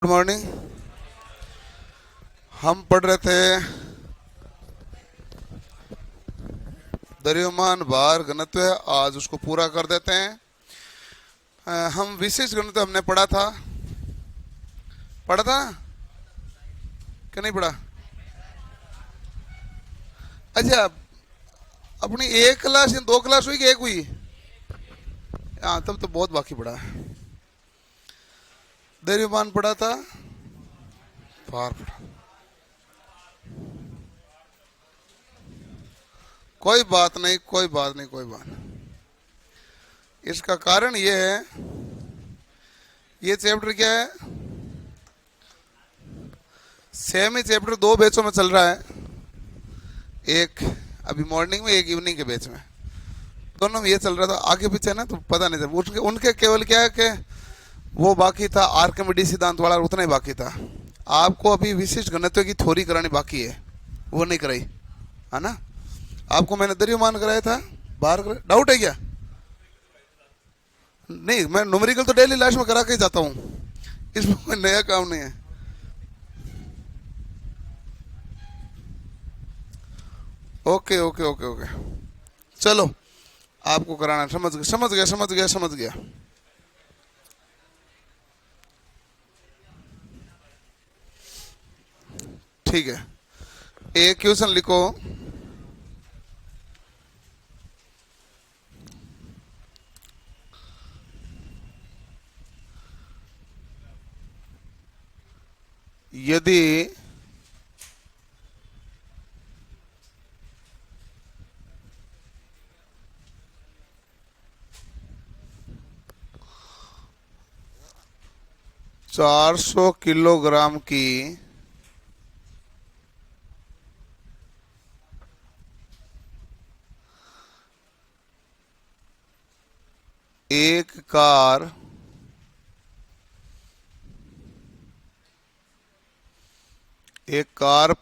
Good morning. हम पढ़ रहे थे द्रव्यमान भार घनत्व। आज उसको पूरा कर देते हैं। हम विशेष घनत्व हमने पढ़ा था कि नहीं पढ़ा? अच्छा, अपनी एक क्लास या दो क्लास हुई कि एक हुई? हाँ, तब तो बहुत बाकी पड़ा है। द्रव्यमान पढ़ा था, भार पढ़ा। कोई बात नहीं, कोई बात नहीं, कोई बात नहीं। इसका कारण ये है, ये चैप्टर क्या है? सेम ही चैप्टर दो बैचों में चल रहा है। एक अभी मॉर्निंग में, एक इवनिंग के बैच में। दोनों में ये चल रहा था। आगे पीछे ना तो पता नहीं था। उनके उनके केवल क्या है कि वो बाकी था आर्किमिडीज सिद्धांत वाला, उतना ही बाकी था। आपको अभी विशिष्ट घनत्व की थ्योरी करानी बाकी है, वो नहीं कराई है ना। आपको मैंने द्रव्यमान कराया था, बाहर कराया। डाउट है क्या? नहीं, मैं न्यूमेरिकल तो डेली लास्ट में करा के ही जाता हूँ। इसमें कोई नया काम नहीं है। ओके ओके ओके ओके, चलो। आपको कराना, समझ गया समझ गया समझ गया समझ गया। ठीक है, एक क्वेश्चन लिखो। यदि 400 किलोग्राम की एक कार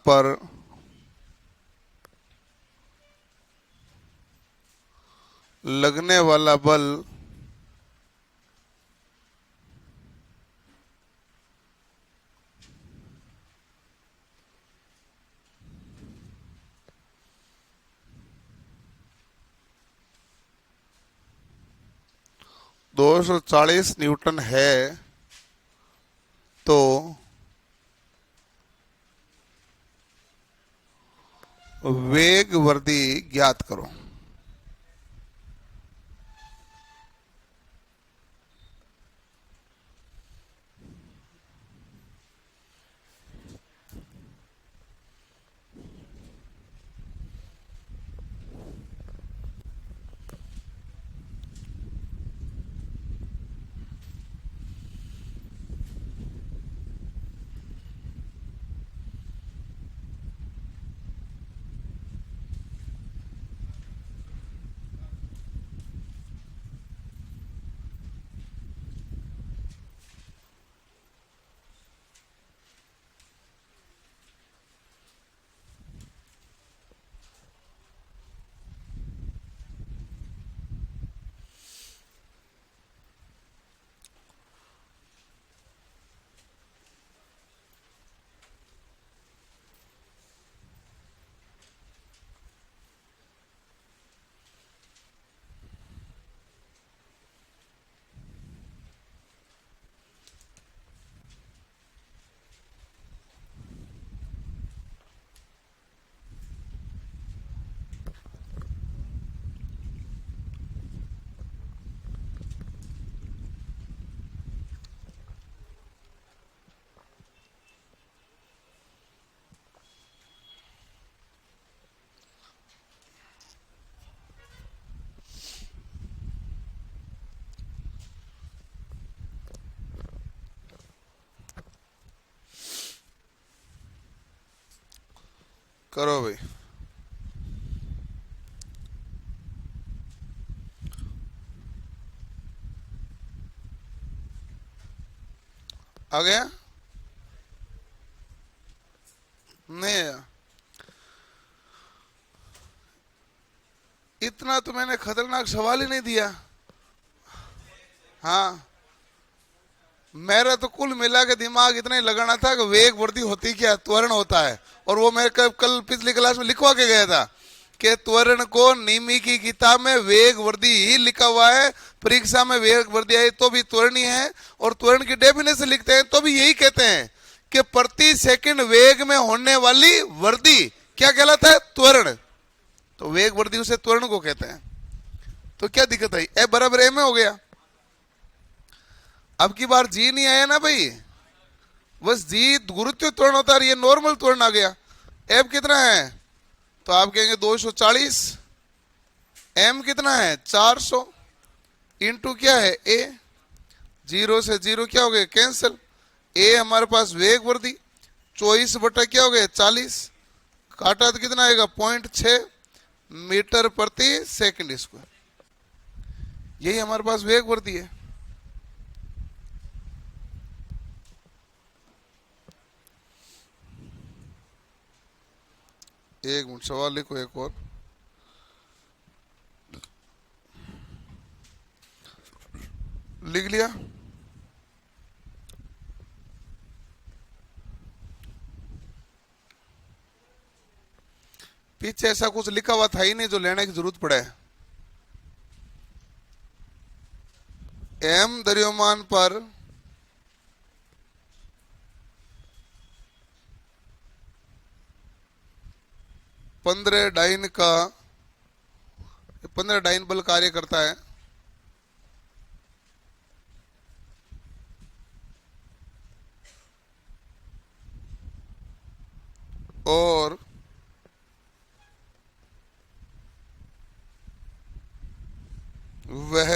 पर लगने वाला बल 240 न्यूटन है, तो वेग वर्दी ज्ञात करो। करो भाई। आ गया? नहीं आया? इतना तो मैंने खतरनाक सवाल ही नहीं दिया। हाँ, मेरा तो कुल मिला के दिमाग इतना ही लगाना था कि वेग वृद्धि होती क्या, त्वरण होता है। और वो मैं कल पिछली क्लास में लिखवा के गया था कि त्वरण को निमी की किताब में वेग वृद्धि ही लिखा हुआ है, परीक्षा में वेग वृद्धि आई तो भी त्वरण ही है, और त्वरण की डेफिनेशन लिखते हैं तो भी यही कहते हैं कि प्रति सेकंड वेग में होने वाली वृद्धि क्या कहलाता है, त्वरण। तो वेग वृद्धि उसे त्वरण को कहते हैं। तो क्या दिक्कत आई, ए बराबर ए में हो गया। अब की बार जी नहीं आया ना भाई, बस जी गुरुत्व त्वरण होता है, ये नॉर्मल त्वरण आ गया। एफ कितना है, तो आप कहेंगे 240, एम कितना है 400, इंटू क्या है ए, जीरो से जीरो क्या हो गया कैंसिल, ए हमारे पास वेग वृद्धि 24 बटा क्या हो गया 40, काटा तो कितना आएगा 0.6 मीटर प्रति सेकंड स्क्वायर। यही हमारे पास वेग वृद्धि है। एक मिनट सवाल लिखो एक और, लिख लिया। पीछे ऐसा कुछ लिखा हुआ था ही नहीं जो लेने की जरूरत पड़े। एम द्रव्यमान पर पंद्रह डाइन बल कार्य करता है, और वह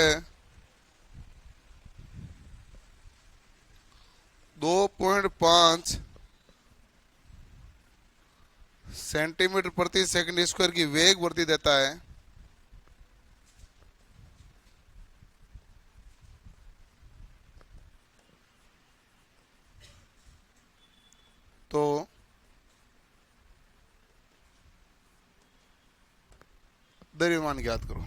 2.5 सेंटीमीटर प्रति सेकंड स्क्वायर की वेग वृद्धि देता है, तो द्रव्यमान ज्ञात करो।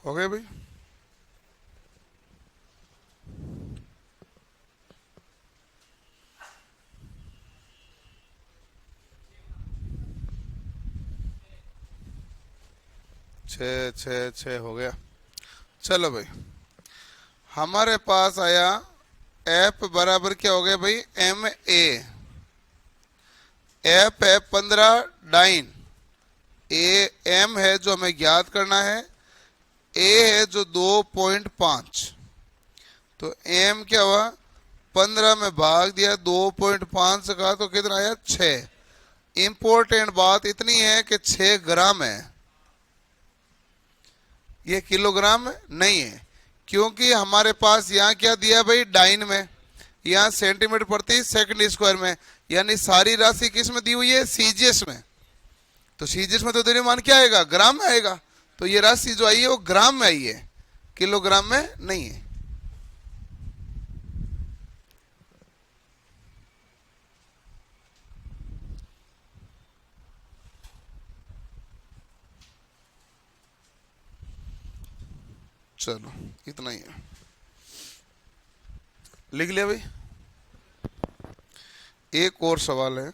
हो गए भाई। छः हो गया। चलो भाई, हमारे पास आया एफ बराबर क्या हो गया भाई, एम ए। एफ है 15 डाइन, ए एम है जो हमें ज्ञात करना है, ए है जो 2.5, तो एम क्या हुआ 15 में भाग दिया 2.5 का, तो कितना आया 6। इंपॉर्टेंट बात इतनी है कि 6 ग्राम है, ये किलोग्राम नहीं है, क्योंकि हमारे पास यहाँ क्या दिया भाई डाइन में, यहाँ सेंटीमीटर प्रति सेकंड स्क्वायर में, यानी सारी राशि किस में दी हुई है, सीजीएस में। तो सीजीएस में तो द्रव्यमान क्या आएगा, ग्राम में आएगा। तो ये राशि जो आई है वो ग्राम में आई है, किलोग्राम में नहीं है। चलो इतना ही है, लिख लिया भाई। एक और सवाल है,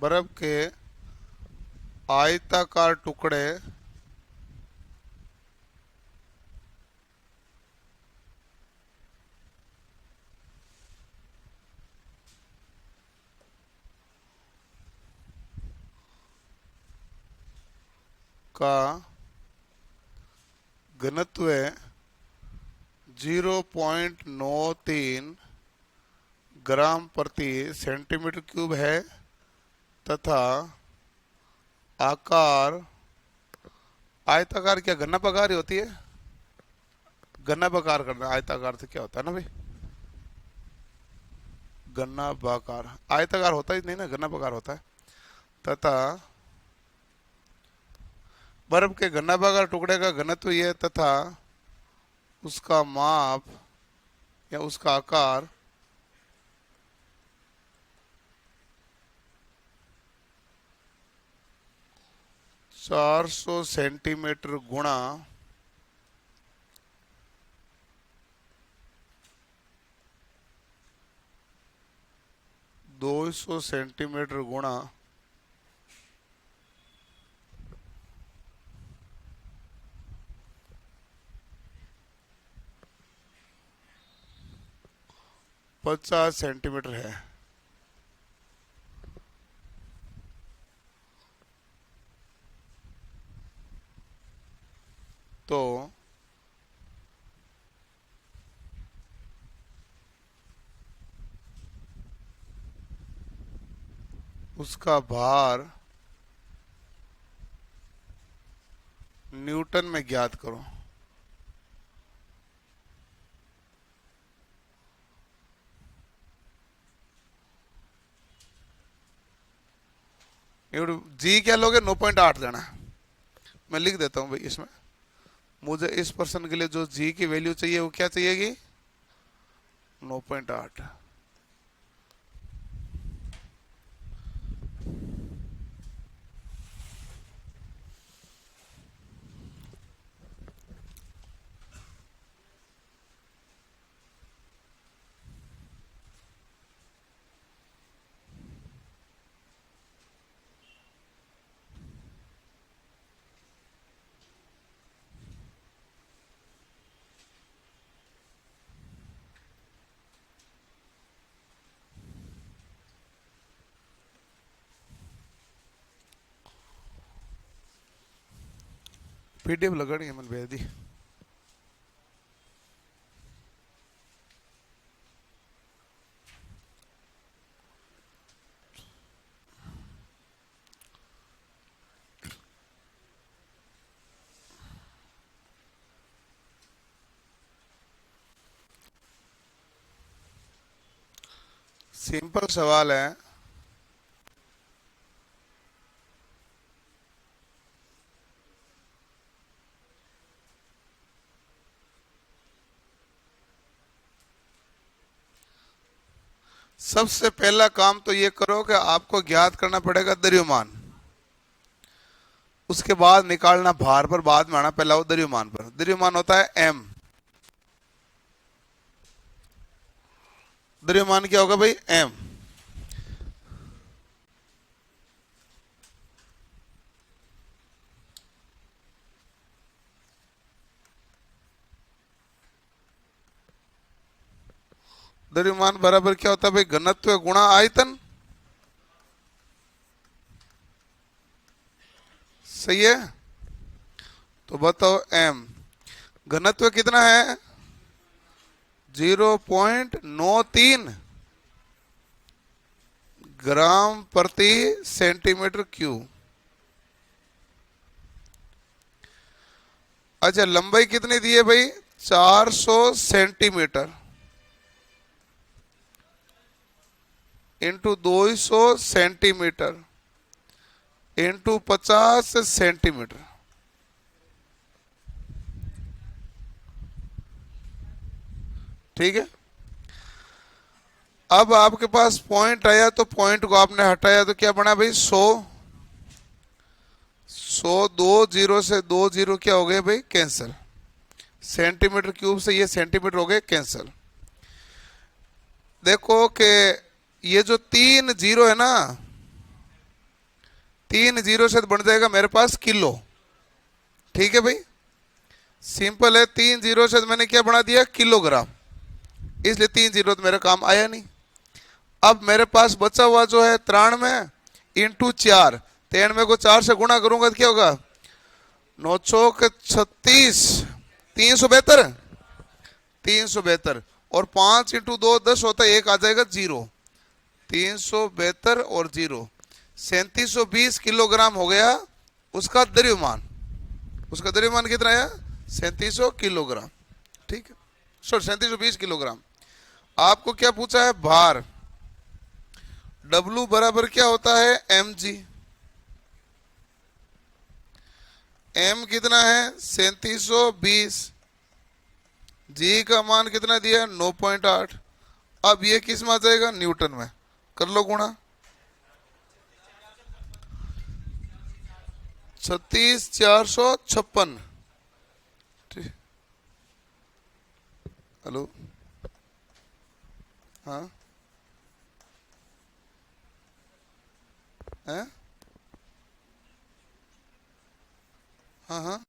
बर्फ के आयताकार टुकड़े का घनत्व 0.93 ग्राम प्रति सेंटीमीटर क्यूब है तथा आकार आयताकार, क्या घनाभागार ही होती है? घनाभागार करना, आयताकार से क्या होता है ना भाई, घनाभागार, आयताकार होता ही नहीं ना, घनाभागार होता है। तथा बर्फ के घनाभागार टुकड़े का घनत्व यह तथा उसका माप या उसका आकार 400 सेंटीमीटर गुणा 200 सेंटीमीटर गुणा 50 सेंटीमीटर है। तो उसका भार न्यूटन में ज्ञात करो। जी क्या लोगे? 9.8 देना। मैं लिख देता हूं भाई इसमें, मुझे इस पर्सन के लिए जो जी की वैल्यू चाहिए वो क्या चाहिएगी? 9.8। पीडीएफ लगानी है, मैंने भेज दी। सिंपल सवाल है, सबसे पहला काम तो ये करो कि आपको ज्ञात करना पड़ेगा द्रव्यमान, उसके बाद निकालना भार पर, बाद में आना पहला वो द्रव्यमान पर। द्रव्यमान होता है m। द्रव्यमान क्या होगा भाई? m। द्रव्यमान बराबर क्या होता है भाई? घनत्व गुणा आयतन। सही है? तो बताओ m घनत्व कितना है? 0.93 ग्राम प्रति सेंटीमीटर क्यूब। अच्छा, लंबाई कितनी दी है भाई? 400 centimetre. Into 200 centimetre into 50 centimetre. ठीक है। अब आपके पास पॉइंट आया तो पॉइंट को आपने हटाया तो क्या बना भाई 100। दो जीरो से दो जीरो क्या हो गए भाई कैंसिल। सेंटीमीटर क्यूब से ये सेंटीमीटर हो गए कैंसिल। देखो कि ये जो 3 जीरो है ना, 3 जीरो से बन जाएगा मेरे पास किलो। ठीक है भाई, सिंपल है। 3 जीरो से मैंने क्या बना दिया किलोग्राम, इसलिए 3 जीरो तो मेरा काम आया नहीं। अब मेरे पास बचा हुआ जो है 93 इंटू 4, 93 को 4 से गुणा करूंगा तो क्या होगा 9 चौक 36, 372, 372 और 5 इंटू 2 10 होता है, एक आ जाएगा जीरो। 372 और जीरो 3720 किलोग्राम हो गया उसका द्रव्यमान। उसका द्रव्यमान कितना आया 3700 किलोग्राम। ठीक है, सॉरी 3720 किलोग्राम। आपको क्या पूछा है भार। W बराबर क्या होता है mg। m कितना है 3720, g का मान कितना दिया 9.8। अब ये किस में आ जाएगा न्यूटन में, कर लो गुणा। 36,456। हेलो, हाँ है, हाँ हाँ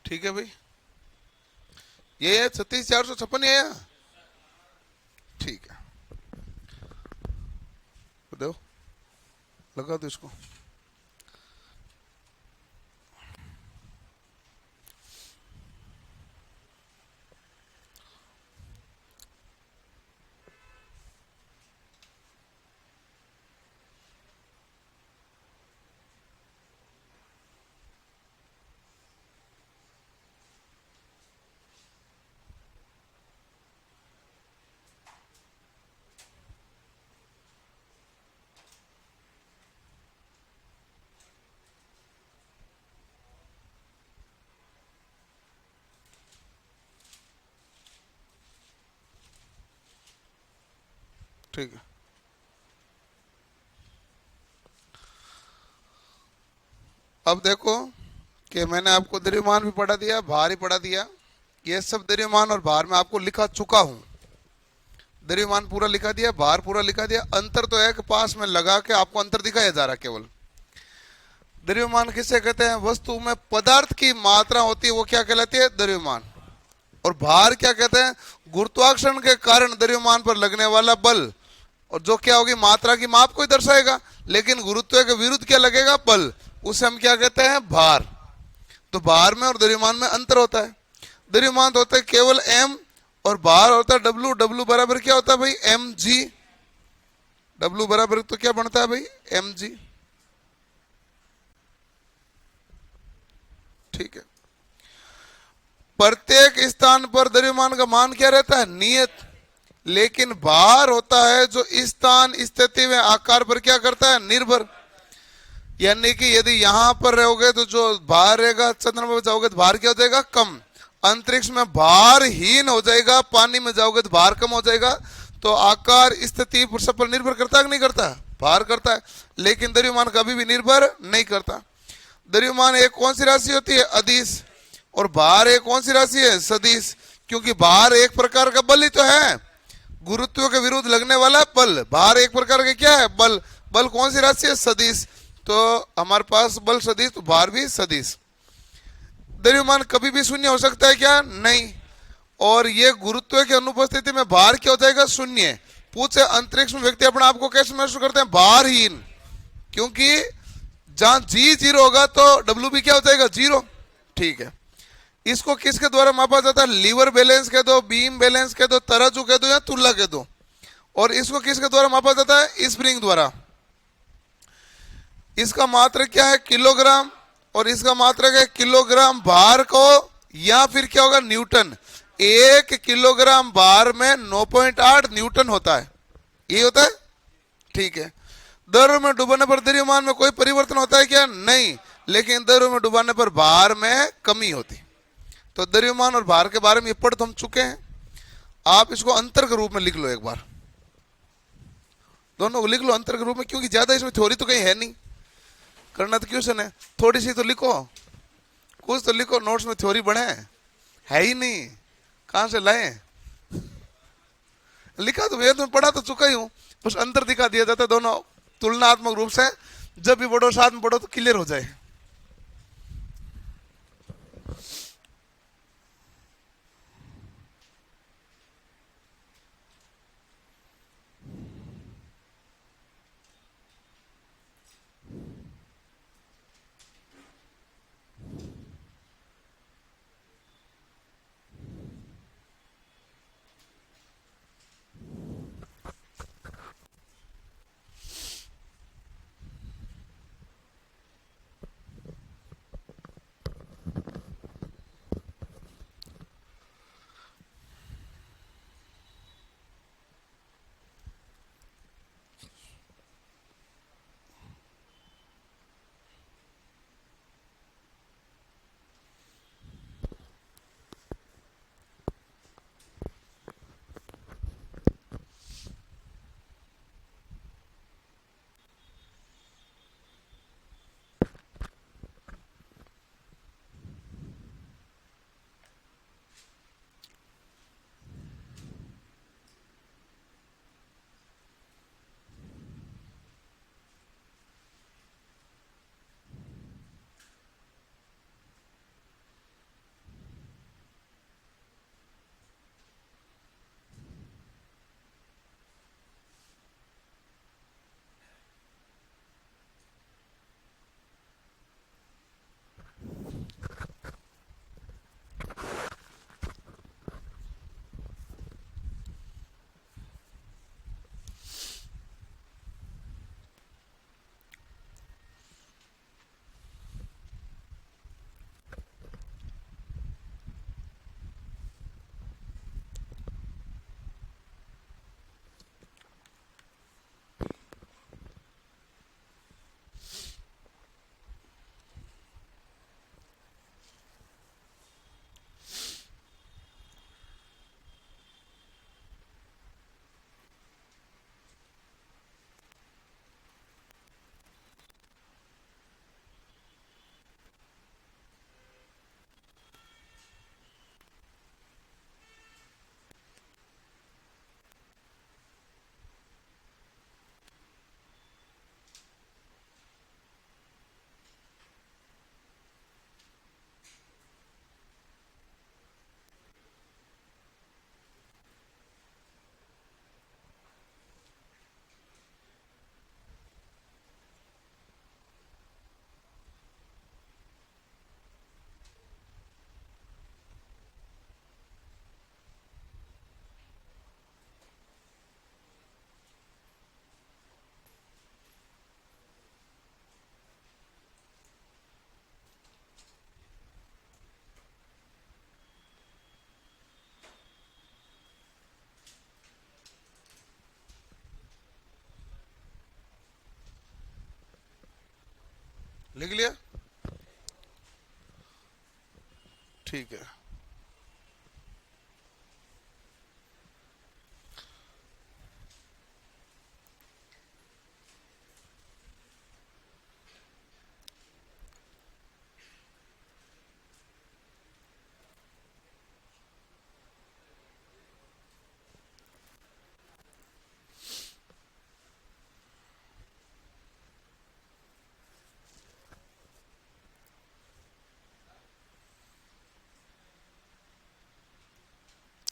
ठीक है भाई, ये है 36,456 है। ठीक है, तो दो लगा दो इसको। ठीक है, अब देखो कि मैंने आपको द्रव्यमान भी पढ़ा दिया, भार ही पढ़ा दिया। ये सब द्रव्यमान और भार में आपको लिखा चुका हूं। द्रव्यमान पूरा लिखा दिया, भार पूरा लिखा दिया। अंतर तो है कि पास में लगा के आपको अंतर दिखाया जा रहा है केवल। द्रव्यमान किसे कहते हैं, वस्तु में पदार्थ की मात्रा होती है वो क्या कहलाती है द्रव्यमान। और भार क्या कहते हैं, गुरुत्वाकर्षण के कारण द्रव्यमान पर लगने वाला बल, और जो क्या होगी मात्रा की माप को ही दर्शाएगा, लेकिन गुरुत्व के विरुद्ध क्या लगेगा बल, उसे हम क्या कहते हैं भार। तो भार में और द्रव्यमान में अंतर होता है। द्रव्यमान तो होता है केवल m और भार होता है w। w बराबर क्या होता है भाई mg। w बराबर तो क्या बनता है भाई mg। ठीक है, प्रत्येक स्थान पर द्रव्यमान का मान क्या रहता है नियत, लेकिन भार होता है जो स्थान स्थिति में आकार पर क्या करता है निर्भर। यानी कि यदि यहां पर रहोगे तो जो भार रहेगा, चंद्रमा में जाओगे तो भार क्या हो जाएगा, कम। अंतरिक्ष में भारहीन हो जाएगा, पानी में जाओगे तो भार कम हो जाएगा। तो आकार स्थिति सब पर निर्भर करता है कि नहीं करता, भार करता है। लेकिन द्रव्यमान कभी भी निर्भर नहीं करता। द्रव्यमान एक कौन सी राशि होती है, अदिश, और भार एक कौन सी राशि है, सदिश। क्योंकि भार एक प्रकार का बल ही तो है, गुरुत्व के विरुद्ध लगने वाला बल। भार एक प्रकार का क्या है, बल। बल कौन सी राशि है, सदिश। तो हमारे पास बल सदिश, तो भार भी सदिश। द्रव्यमान कभी भी शून्य हो सकता है क्या, नहीं। और ये गुरुत्व की अनुपस्थिति में भार क्या हो जाएगा, शून्य। पूछे अंतरिक्ष में व्यक्ति अपने आप को कैसे महसूस करते हैं, भारहीन। क्योंकि जहां जी जीरो होगा तो डब्ल्यू भी क्या हो जाएगा, जीरो। ठीक है। इसको किसके द्वारा मापा जाता है, लीवर बैलेंस कह दो, बीम बैलेंस कह दो, तराजू कह दो, या तुल्ला कह दो। और इसको किसके द्वारा मापा जाता है, स्प्रिंग द्वारा। इसका मात्रक क्या है, किलोग्राम। और इसका मात्रक है किलोग्राम भार को, या फिर क्या होगा, न्यूटन। 1 किलोग्राम भार में 9.8 न्यूटन होता है, ये होता है। ठीक है। द्रव में डुबाने पर द्रव्यमान में कोई परिवर्तन होता है क्या, नहीं। लेकिन द्रव में डुबाने पर भार में कमी होती। तो द्रव्यमान और भार के बारे में ये पढ़ तो हम चुके हैं। आप इसको अंतर के रूप में लिख लो एक बार, दोनों को लिख लो अंतर के रूप में, क्योंकि ज्यादा इसमें थ्योरी तो कहीं है नहीं। करना तो क्वेश्चन है, थोड़ी सी तो लिखो, कुछ तो लिखो। नोट्स में थ्योरी बढ़े है ही नहीं, कहां से लाए। लिखा तो वेद में पढ़ा तो चुका ही हूं, बस अंतर दिखा दिया जाता है दोनों तुलनात्मक रूप से। जब भी पढ़ो साथ में पढ़ो तो क्लियर हो जाए। लिख लिया? ठीक है।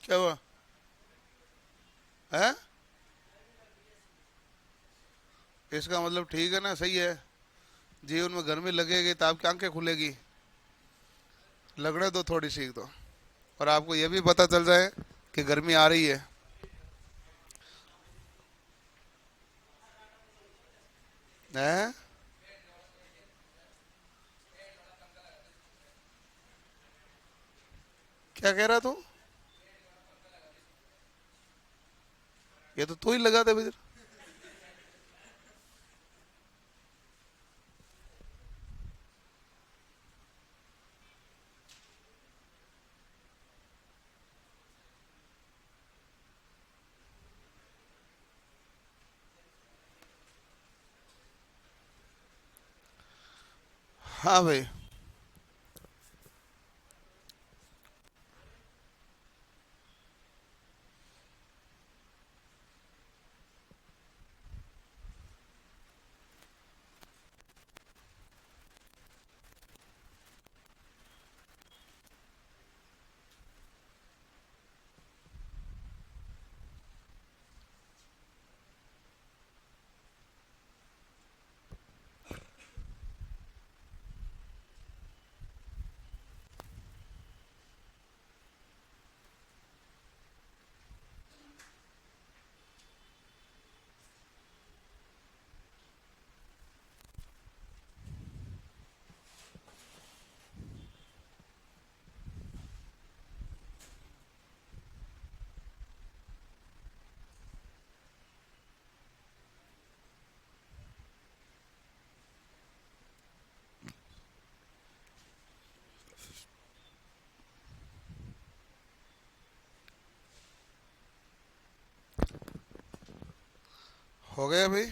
क्या हुआ है? इसका मतलब ठीक है ना, सही है। जीवन में गर्मी लगेगी तो आपकी आंखें खुलेगी। लगने दो थोड़ी सी तो, और आपको ये भी पता चल जाए कि गर्मी आ रही है। हैं? क्या कह रहा तू? ये तो तू ही लगा दे भैया। हाँ भाई। हो गया भाई।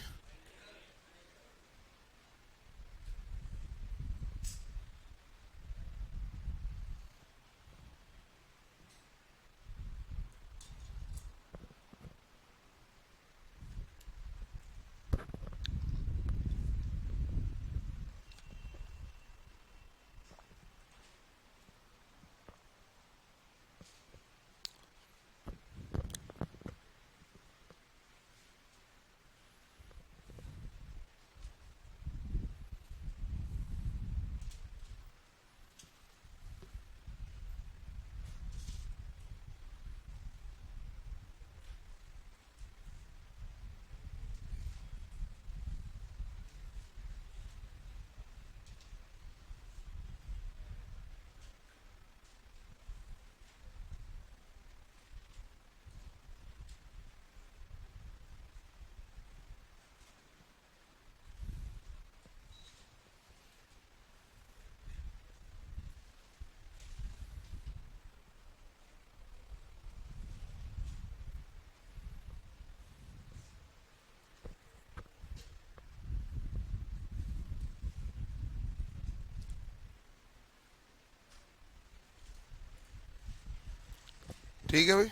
ठीक है भाई।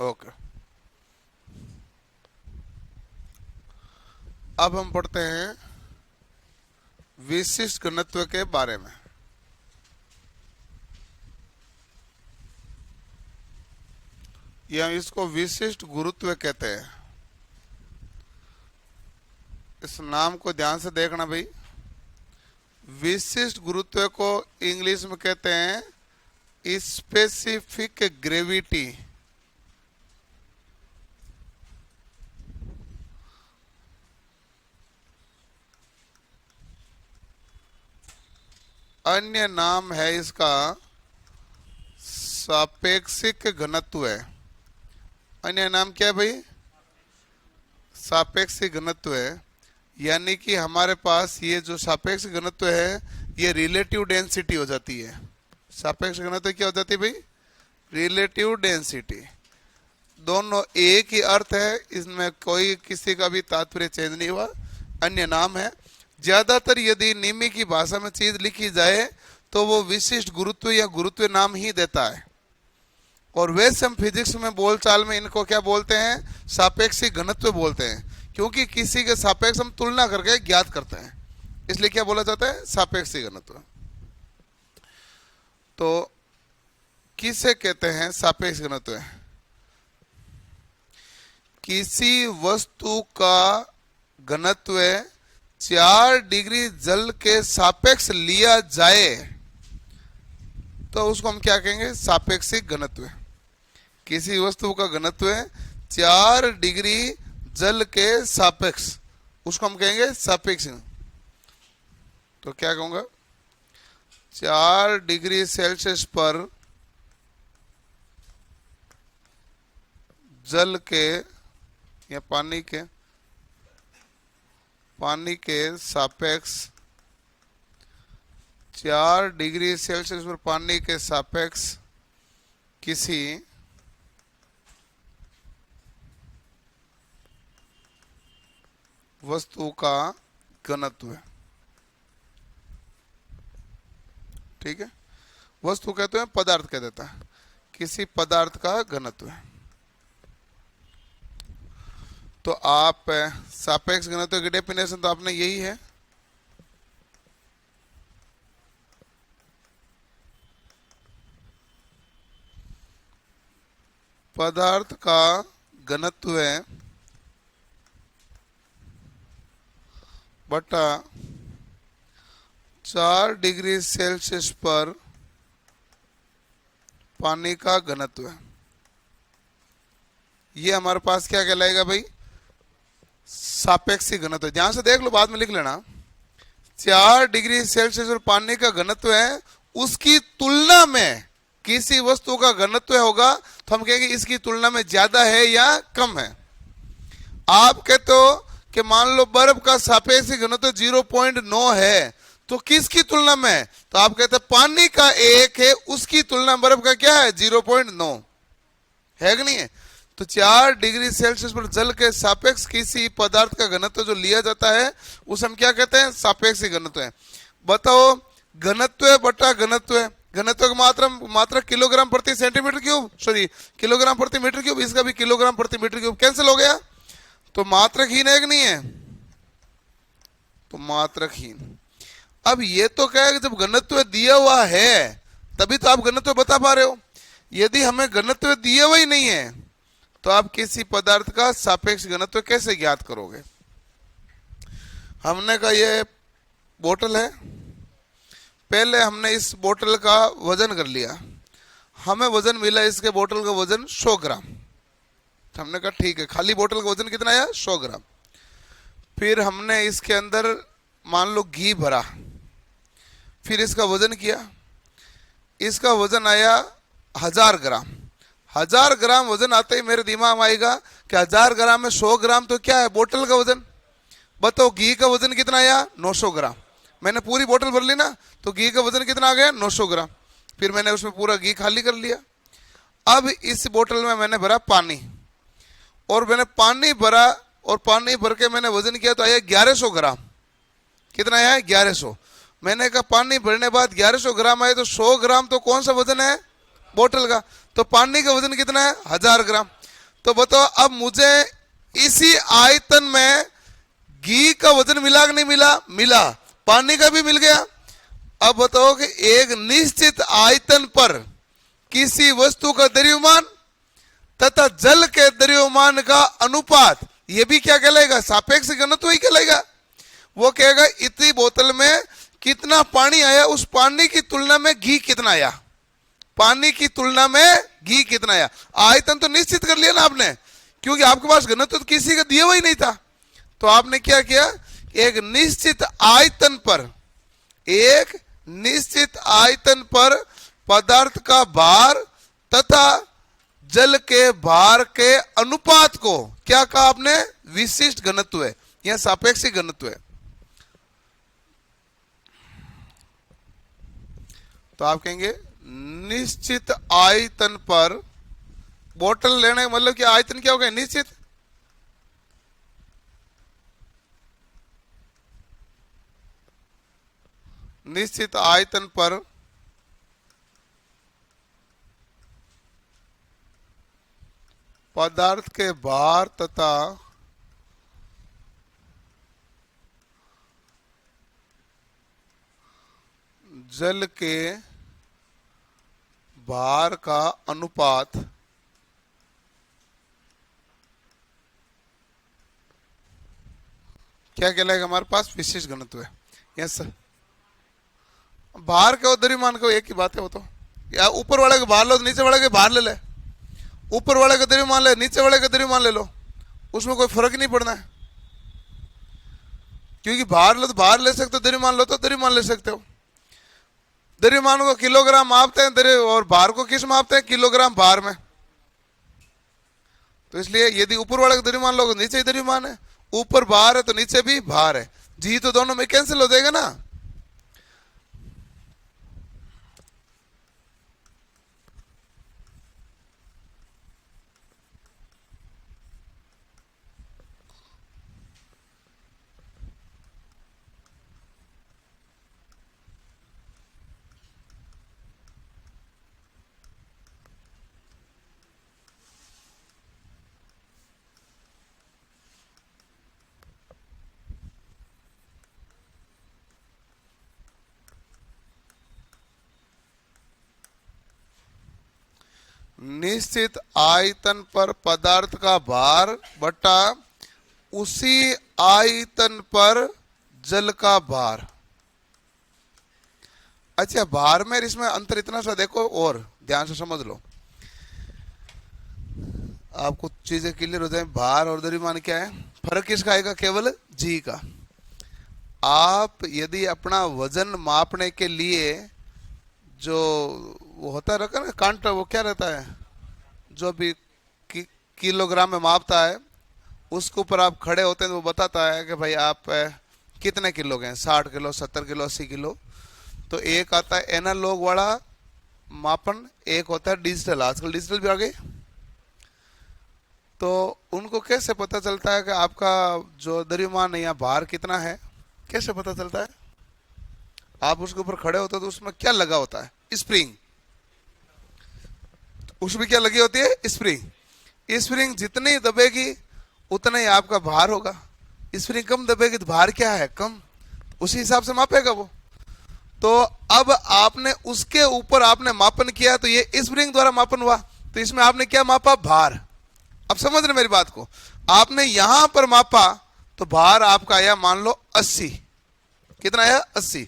ओके। अब हम पढ़ते हैं विशिष्ट घनत्व के बारे में। या इसको विशिष्ट गुरुत्व कहते हैं। इस नाम को ध्यान से देखना भाई। विशिष्ट गुरुत्व को इंग्लिश में कहते हैं स्पेसिफिक ग्रेविटी। अन्य नाम है इसका सापेक्षिक घनत्व है। अन्य नाम क्या है भाई? सापेक्षिक घनत्व है। यानी कि हमारे पास ये जो सापेक्ष घनत्व है ये रिलेटिव डेंसिटी हो जाती है। सापेक्ष घनत्व क्या हो जाती है भाई? Relative density. दोनों एक ही अर्थ है, इसमें कोई किसी का भी तात्पर्य चेंज नहीं हुआ, अन्य नाम है। ज्यादातर यदि निमी की भाषा में चीज लिखी जाए तो वो विशिष्ट गुरुत्व या गुरुत्व नाम ही देता है। और वैसे हम फिजिक्स में बोलचाल में इनको क्या बोलते हैं? सापेक्षिक घनत्व बोलते हैं, क्योंकि किसी के सापेक्ष हम तुलना करके ज्ञात करते हैं, इसलिए क्या बोला जाता है? सापेक्षिक घनत्व। तो किसे कहते हैं सापेक्ष घनत्व? किसी वस्तु का घनत्व 4 डिग्री जल के सापेक्ष लिया जाए तो उसको हम क्या कहेंगे? सापेक्षिक घनत्व। किसी वस्तु का घनत्व 4 डिग्री जल के सापेक्ष, उसको हम कहेंगे सापेक्ष। तो क्या कहूंगा? 4 डिग्री सेल्सियस पर जल के या पानी के सापेक्ष, 4 डिग्री सेल्सियस पर पानी के सापेक्ष किसी वस्तु का घनत्व है। ठीक है, वस्तु कहते हैं, पदार्थ कह देता है, किसी पदार्थ का घनत्व है। तो आप सापेक्ष घनत्व की डेफिनेशन तो आपने यही है, पदार्थ का घनत्व बटा 4 डिग्री सेल्सियस पर पानी का घनत्व है। ये हमारे पास क्या कहलाएगा भाई? सापेक्षिक घनत्व। ध्यान से देख लो, बाद में लिख लेना। 4 डिग्री सेल्सियस पर पानी का घनत्व है, उसकी तुलना में किसी वस्तु का घनत्व होगा तो हम कहेंगे इसकी तुलना में ज्यादा है या कम है। आप कहते हो कि मान लो बर्फ का सापेक्षिक घनत्व 0.9 है, तो किसकी तुलना में? तो आप कहते हैं पानी का 1 है, उसकी तुलना में बर्फ का क्या है? 0.9 है कि नहीं है? तो 4 डिग्री सेल्सियस पर जल के सापेक्ष किसी पदार्थ का घनत्व जो लिया जाता है उसे हम क्या कहते हैं? सापेक्षिक घनत्व है। बताओ, घनत्व बटा घनत्व, घनत्व का मात्रा किलोग्राम प्रति सेंटीमीटर क्यूब, सॉरी किलोग्राम प्रति मीटर क्यूब, इसका भी किलोग्राम प्रति मीटर क्यूब कैंसिल हो गया। तो मात्रकहीन है कि नहीं है? तो मात्रकहीन। अब ये तो क्या है कि जब घनत्व दिया हुआ है तभी तो आप घनत्व बता पा रहे हो। यदि हमें घनत्व दिया हुआ ही नहीं है तो आप किसी पदार्थ का सापेक्ष घनत्व कैसे ज्ञात करोगे? हमने कहा ये बोतल है, पहले हमने इस बोतल का वजन कर लिया, हमें वजन मिला इसके बोतल का वजन 100 ग्राम। तो हमने कहा ठीक है, खाली बोतल का वजन कितना आया? 100 ग्राम। फिर हमने इसके अंदर मान लो घी भरा, फिर इसका वजन किया, इसका वजन आया 1000 ग्राम। 1000 ग्राम वजन आते ही मेरे दिमाग में आएगा कि 1000 ग्राम में 100 ग्राम तो क्या है? बोतल का वजन। बताओ घी का वजन कितना आया? 900 ग्राम। मैंने पूरी बोतल भर ली ना, तो घी का वजन कितना आ गया? 900 ग्राम। फिर मैंने उसमें पूरा घी खाली कर लिया। अब इस बोतल में मैंने भरा पानी, और मैंने पानी भरा और पानी भर के मैंने वजन किया तो आया 1100 ग्राम। कितना आया? 1100। मैंने कहा पानी भरने बाद 1100 ग्राम आए तो 100 ग्राम तो कौन सा वजन है? बोतल का। तो पानी का वजन कितना है? 1000 ग्राम। तो बताओ अब मुझे इसी आयतन में घी का वजन मिला कि नहीं मिला? मिला। पानी का भी मिल गया। अब बताओ कि एक निश्चित आयतन पर किसी वस्तु का द्रव्यमान तथा जल के द्रव्यमान का अनुपात, यह भी क्या कहलाएगा? सापेक्ष घनत्व ही कहलाएगा। वो कहेगा इतनी बोतल में कितना पानी आया, उस पानी की तुलना में घी कितना आया, पानी की तुलना में घी कितना आया। आयतन तो निश्चित कर लिया ना आपने, क्योंकि आपके पास घनत्व तो किसी का दिया हुआ ही नहीं था। तो आपने क्या किया? एक निश्चित आयतन पर, एक निश्चित आयतन पर पदार्थ का भार तथा जल के भार के अनुपात को क्या कहा आपने? विशिष्ट घनत्व है। यह सापेक्षिक घनत्व है। तो आप कहेंगे निश्चित आयतन पर, बोतल लेने का मतलब कि आयतन क्या हो गया, निश्चित। निश्चित आयतन पर पदार्थ के भार तथा जल के भार का अनुपात क्या कहलाएगा, हमारे पास विशेष घनत्व है। यस, भार के द्रव्यमान को एक ही बात है वो तो, या ऊपर वाले के भार लो तो नीचे वाले के भार ले ले, ऊपर वाले का द्रव्यमान ले नीचे वाले का द्रव्यमान ले लो, उसमें कोई फर्क नहीं पड़ना है। क्योंकि भार लो तो भार ले सकते हो, द्रव्यमान लो तो द्रव्यमान ले सकते हो। द्रव्यमान को किलोग्राम मापते हैं और भार को किस मापते हैं, किलोग्राम भार में। तो इसलिए यदि ऊपर वाले का द्रव्यमान लो तो नीचे ही द्रव्यमान है, ऊपर भार है तो नीचे भी भार है, जी तो दोनों में कैंसिल हो जाएगा ना। निश्चित आयतन पर पदार्थ का भार बटा उसी आयतन पर जल का भार। अच्छा, भार में इसमें अंतर इतना सा देखो और ध्यान से समझ लो, आपको चीजें क्लियर हो जाए। भार और द्रव्यमान क्या है, फर्क किसका आएगा, केवल जी का। आप यदि अपना वजन मापने के लिए जो वो होता रहता है ना कांटा, वो क्या रहता है जो भी किलोग्राम में मापता है, उसके ऊपर आप खड़े होते हैं तो वो बताता है कि भाई आप कितने किलो के हैं, 60 किलो 70 किलो 80 किलो। तो एक आता है एनालॉग वाला मापन, एक होता है डिजिटल, आजकल डिजिटल भी आ गए। तो उनको कैसे पता चलता है कि आपका जो द्रव्यमान या भार कितना है, कैसे पता चलता है? आप उसके ऊपर खड़े होते हो तो उसमें क्या लगा होता है, स्प्रिंग। उसमें क्या लगी होती है, स्प्रिंग। स्प्रिंग जितनी दबेगी उतना ही आपका भार होगा, स्प्रिंग कम दबेगी तो भार क्या है, कम, उसी हिसाब से मापेगा वो। तो अब आपने उसके ऊपर आपने मापन किया तो ये स्प्रिंग द्वारा मापन हुआ, तो इसमें आपने क्या मापा, भार। अब समझ रहे मेरी बात को, आपने यहां पर मापा तो भार आपका आया मान लो 80, कितना आया 80।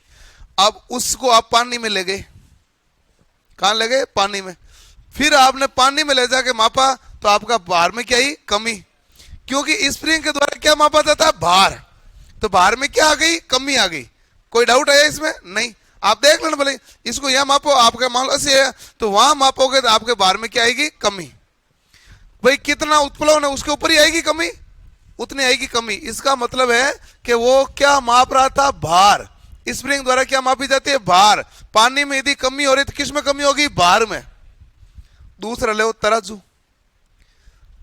अब उसको आप पानी में ले गए, कहां ले गए, पानी में। फिर आपने पानी में ले जाके मापा तो आपका भार में क्या आई, कमी, क्योंकि स्प्रिंग के द्वारा क्या मापा जाता है, भार। तो भार में क्या आ गई, कमी आ गई। कोई डाउट है इसमें? नहीं। आप देख लेना भले, इसको यहां मापो, आपका मान लो 80 है, तो वहां मापोगे तो आपके भार में क्या आएगी, कमी। भाई कितना उत्प्लवन है उसके ऊपर ही आएगी कमी, उतनी आएगी कमी। इसका मतलब है कि वो क्या माप रहा था, भार। स्प्रिंग द्वारा क्या मापी जाती है, भार। पानी में यदि कमी हो रही तो किस में कमी होगी, भार में। दूसरा ले तराजू,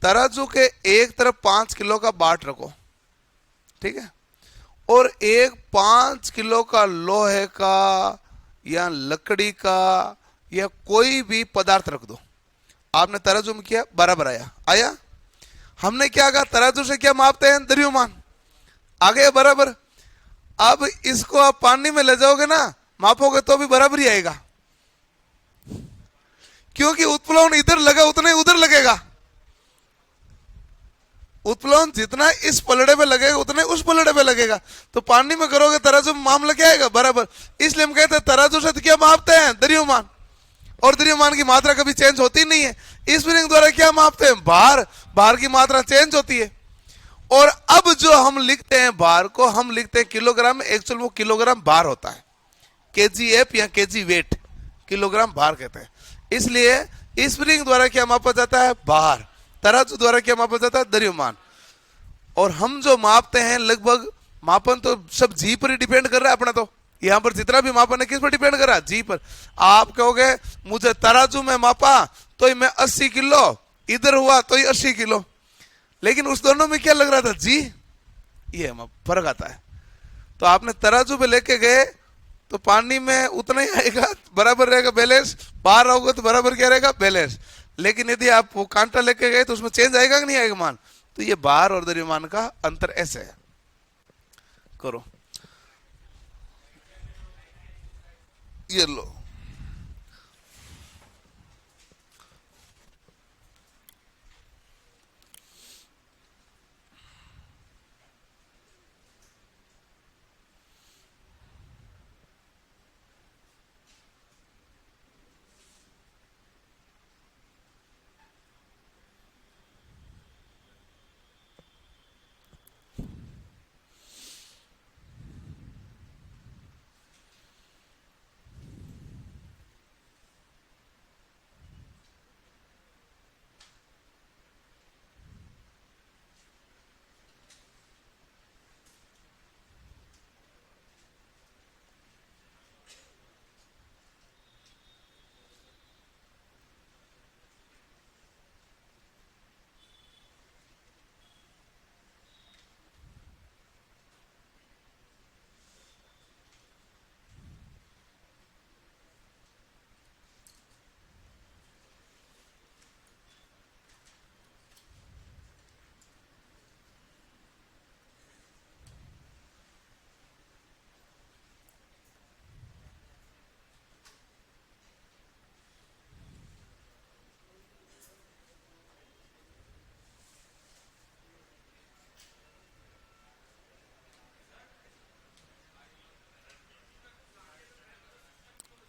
तराजू के एक तरफ 5 किलो का बाट रखो, ठीक है, और एक 5 किलो का लोहे का या लकड़ी का या कोई भी पदार्थ रख दो। आपने तराजू में किया, बराबर आया, आया। हमने क्या कहा, तराजू से क्या मापते हैं, द्रव्यमान, आ गया बराबर। अब इसको आप पानी में ले जाओगे ना, मापोगे तो भी बराबर ही आएगा, क्योंकि उत्प्लवन इधर लगा उतना ही उधर लगेगा। उत्प्लवन जितना इस पलड़े पे लगेगा उतना ही उस पलड़े पे लगेगा। तो पानी में करोगे तराजू में मामला क्या आएगा, बराबर। इसलिए हम कहते हैं तराजू से तो क्या मापते हैं, द्रव्यमान, और द्रव्यमान की मात्रा कभी चेंज होती नहीं है। स्प्रिंग द्वारा क्या मापते हैं, भार, भार की मात्रा चेंज होती है। और अब जो हम लिखते हैं भार को, हम लिखते हैं किलोग्राम में, एक्चुअल वो किलोग्राम भार होता है, केजीएफ या केजी वेट, किलोग्राम भार कहते हैं। इसलिए स्प्रिंग द्वारा क्या मापा जाता है, भार, तराजू द्वारा क्या मापा जाता है, द्रव्यमान। और हम जो मापते हैं लगभग मापन तो सब जी पर ही डिपेंड कर रहा है अपना। तो यहां पर जितना भी मापन है किस पर डिपेंड कर रहा है? जी पर। आप कहोगे मुझे तराजू में मापा तो ही मैं 80 किलो, इधर हुआ तो ही 80 किलो, लेकिन उस दोनों में क्या लग रहा था? जी। ये फर्क आता है। तो आपने तराजू पे लेके गए तो पानी में उतना ही आएगा, बराबर रहेगा बैलेंस। बाहर आओगे तो बराबर क्या रहेगा? बैलेंस। लेकिन यदि आप वो कांटा लेके गए तो उसमें चेंज आएगा कि नहीं आएगा मान? तो ये बाहर और द्रव्यमान का अंतर ऐसे है। करो ये लो,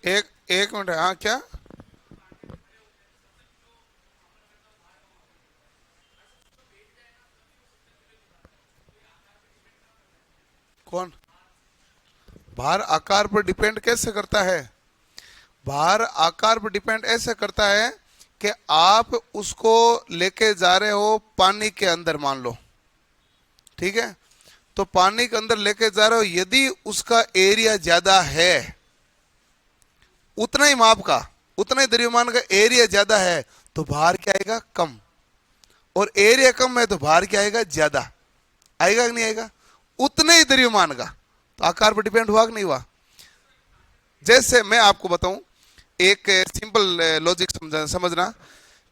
एक एक मिनट। हाँ क्या? कौन? भार आकार पर डिपेंड कैसे करता है? भार आकार पर डिपेंड ऐसे करता है कि आप उसको लेके जा रहे हो पानी के अंदर, मान लो, ठीक है? तो पानी के अंदर लेके जा रहे हो, यदि उसका एरिया ज्यादा है, उतना ही माप का, उतना ही द्रव्यमान का एरिया ज्यादा है, तो भार क्या आएगा? कम। और एरिया कम है तो भार क्या आएगा? ज्यादा। आएगा कि नहीं आएगा? उतने ही द्रव्यमान का। तो आकार पर डिपेंड हुआ कि नहीं हुआ? जैसे मैं आपको बताऊं, एक सिंपल लॉजिक समझना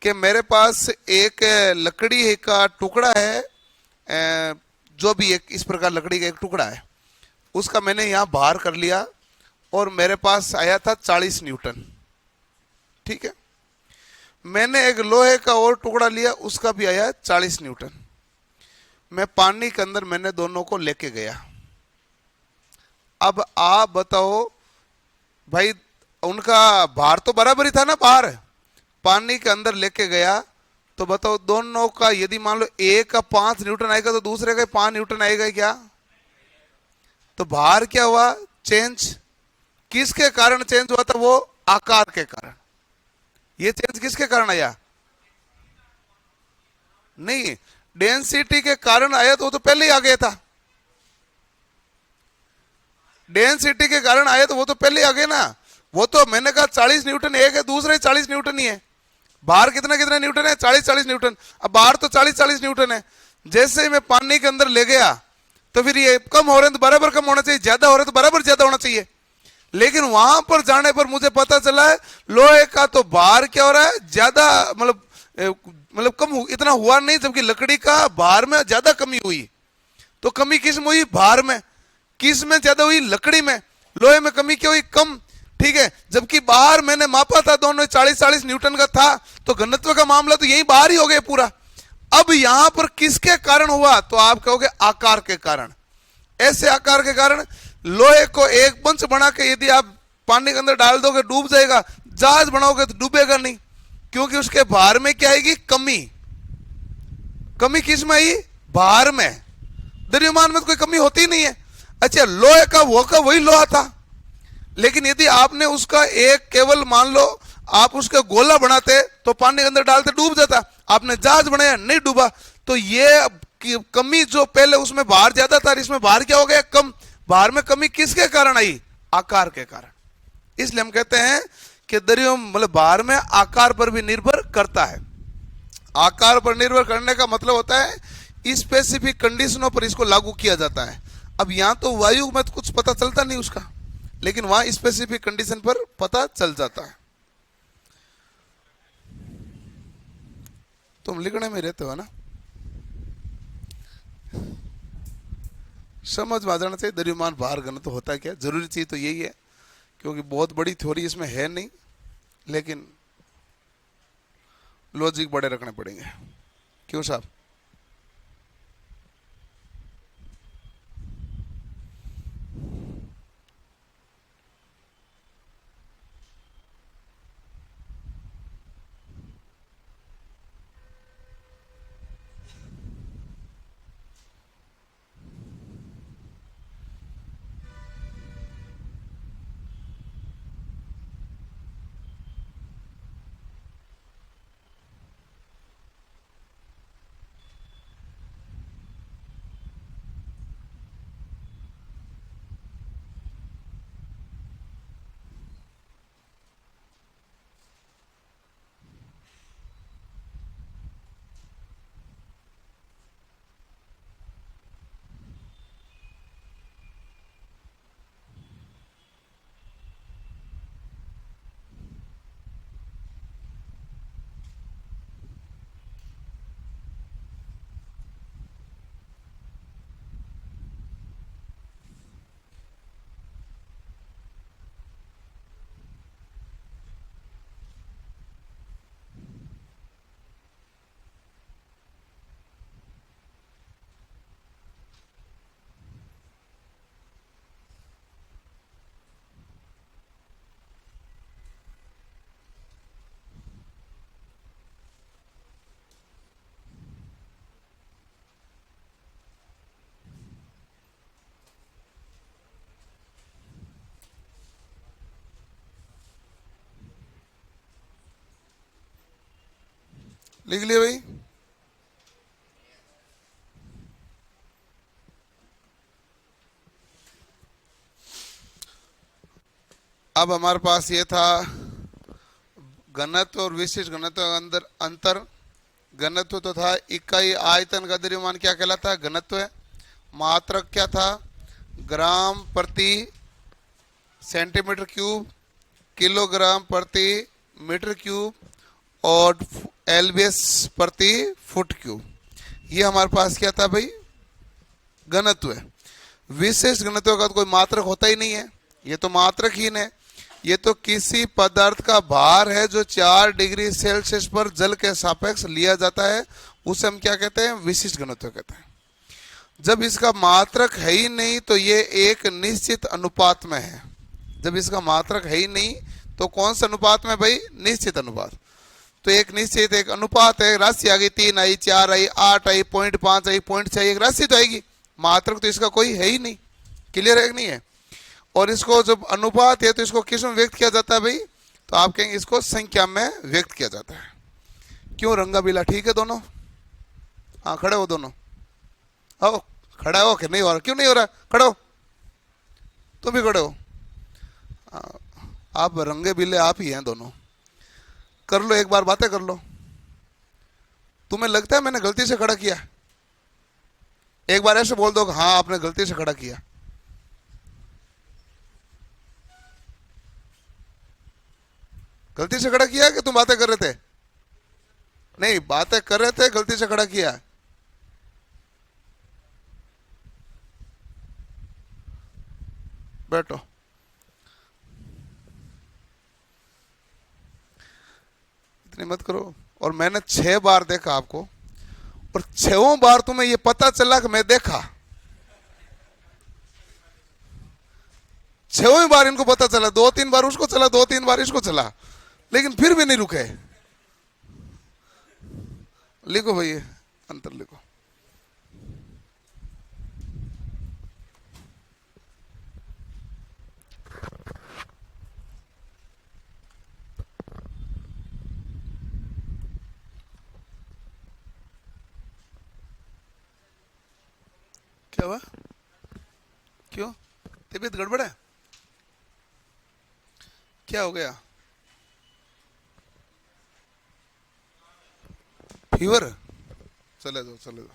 कि मेरे पास एक लकड़ी का टुकड़ा है, जो भी एक इस प्रकार लकड़ी का एक टुकड़ा है, उसका मैंने यहां भार कर लिया और मेरे पास आया था 40 न्यूटन, ठीक है? मैंने एक लोहे का और टुकड़ा लिया, उसका भी आया 40 न्यूटन। मैं पानी के अंदर मैंने दोनों को लेके गया। अब आप बताओ भाई, उनका भार तो बराबर ही था ना? भार पानी के अंदर लेके गया तो बताओ दोनों का यदि मान लो एक का 5 न्यूटन आएगा तो दूसरे का 5 न्यूटन आएगा क्या? तो भार क्या हुआ? चेंज। किसके कारण चेंज हुआ था? वो आकार के कारण। ये चेंज किसके कारण आया? नहीं, डेंसिटी के कारण आया तो वो तो पहले ही आ गया था। डेंसिटी के कारण आया तो वो तो पहले ही आ गया ना। वो तो मैंने कहा 40 न्यूटन एक है, दूसरे 40 न्यूटन ही है। बाहर कितना कितना न्यूटन है? 40 न्यूटन। अब बाहर तो 40 न्यूटन है। जैसे ही मैं पानी के अंदर ले गया तो फिर ये कम हो रहे हैं तो बराबर कम होना चाहिए, ज्यादा हो रहे हैं तो बराबर ज्यादा होना चाहिए। लेकिन वहां पर जाने पर मुझे पता चला है लोहे का तो भार क्या हो रहा है? ज्यादा, मतलब कम इतना हुआ नहीं, जबकि लकड़ी का भार में ज्यादा कमी हुई। तो कमी किस में हुई? भार में। किस में ज्यादा हुई? लकड़ी में। लोहे में कमी क्या हुई? कम, ठीक है? जबकि बाहर मैंने मापा था, दोनों 40 न्यूटन का था, तो घनत्व का मामला तो यही बाहर ही हो गया पूरा। अब यहां पर किसके कारण हुआ? तो आप कहोगे आकार के कारण। ऐसे आकार के कारण लोहे को एक बंच बना के यदि आप पानी के अंदर डाल दोगे डूब जाएगा, जहाज बनाओगे तो डूबेगा नहीं, क्योंकि उसके भार में क्या आएगी? कमी। कमी किस में आई? भार में। द्रव्यमान में तो कोई कमी होती नहीं है। अच्छा, लोहे का वो का वही लोहा था, लेकिन यदि आपने उसका एक केवल मान लो आप उसका गोला बनाते तो पानी के अंदर डालते डूब जाता, आपने जहाज बनाया नहीं डूबा। तो ये कि कमी जो पहले उसमें भार ज्यादा था, इसमें भार क्या हो गया, कम। भार में कमी किसके कारण आई, आकार के कारण। इसलिए हम कहते हैं कि द्रव्यमान मतलब भार में आकार पर भी निर्भर करता है। आकार पर निर्भर करने का मतलब होता है स्पेसिफिक कंडीशनों पर इसको लागू किया जाता है। अब यहां तो वायु में तो कुछ पता चलता नहीं उसका, लेकिन वहां स्पेसिफिक कंडीशन पर पता चल जाता है। तुम लिखने में रहते हो ना, समझ में आ जाना चाहिए द्रव्यमान भार घनत्व होता है क्या। जरूरी चीज तो यही है, क्योंकि बहुत बड़ी थ्योरी इसमें है नहीं, लेकिन लॉजिक बड़े रखने पड़ेंगे। क्यों साहब? लिख लिया भाई? अब हमारे पास ये था घनत्व और विशिष्ट घनत्व के अंदर अंतर। घनत्व तो था इकाई आयतन का द्रव्यमान क्या कहलाता है, घनत्व है। मात्रक क्या था, ग्राम प्रति सेंटीमीटर क्यूब, किलोग्राम प्रति मीटर क्यूब और एलबीएस प्रति फुट क्यूब। ये हमारे पास क्या था भाई, घनत्व है। विशेष घनत्व का तो कोई मात्रक होता ही नहीं है, ये तो मात्रकहीन है। ये तो किसी पदार्थ का भार है जो 4 डिग्री सेल्सियस पर जल के सापेक्ष लिया जाता है, उसे हम क्या कहते हैं, विशिष्ट घनत्व कहते हैं। जब इसका मात्रक है ही नहीं तो ये एक निश्चित अनुपात में है। जब इसका मात्रक है ही नहीं तो कौन सा अनुपात में भाई, निश्चित अनुपात। तो एक निश्चित एक अनुपात है, राशि आ गई 3 आई, 4 आई, 8 आई, 0.5 आई, 0.6 एक राशि तो आएगी, मात्रक तो इसका कोई है ही नहीं। क्लियर है कि नहीं है? और इसको जब अनुपात है तो इसको किस में व्यक्त किया जाता है भाई, तो आप कहेंगे इसको संख्या में व्यक्त किया जाता है। क्यों रंगा बिला, ठीक है दोनों? हाँ खड़े हो दोनों, आओ खड़ा हो कि नहीं हो रहा, क्यों नहीं हो रहा, खड़े हो, तुम भी खड़े हो। आप रंगे बिले आप ही हैं दोनों, कर लो एक बार बातें कर लो। तुम्हें लगता है मैंने गलती से खड़ा किया? एक बार ऐसे बोल दो हाँ आपने गलती से खड़ा किया। गलती से खड़ा किया कि तुम बातें कर रहे थे? नहीं, बातें कर रहे थे, गलती से खड़ा किया। बैठो। इतनी मत करो। और मैंने 6 बार देखा आपको, और 6 बार तुम्हें ये पता चला कि मैं देखा। 6वीं बार इनको पता चला, 2-3 बार उसको चला, 2-3 बार इसको चला, लेकिन फिर भी नहीं रुके। लिखो भाई अंतर लिखो। क्या हुआ? क्यों? तबीयत गड़बड़ है? क्या हो गया? फीवर? चले दो चले दो।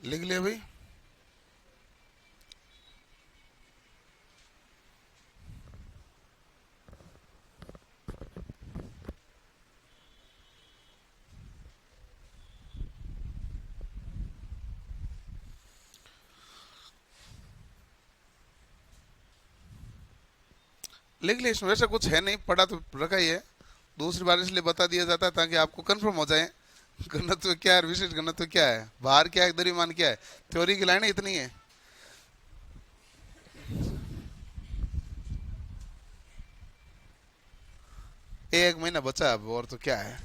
लिख लिया भाई? लिख लिया, इसमें वैसे कुछ है नहीं, पढ़ा तो रखा ही है। दूसरी बार इसलिए बता दिया जाता है ताकि आपको कंफर्म हो जाए घनत्व क्या है, विशिष्ट घनत्व क्या है, भार क्या है, द्रव्यमान क्या है। थ्योरी की लाइन इतनी है। एक महीना बचा अब, और तो क्या है।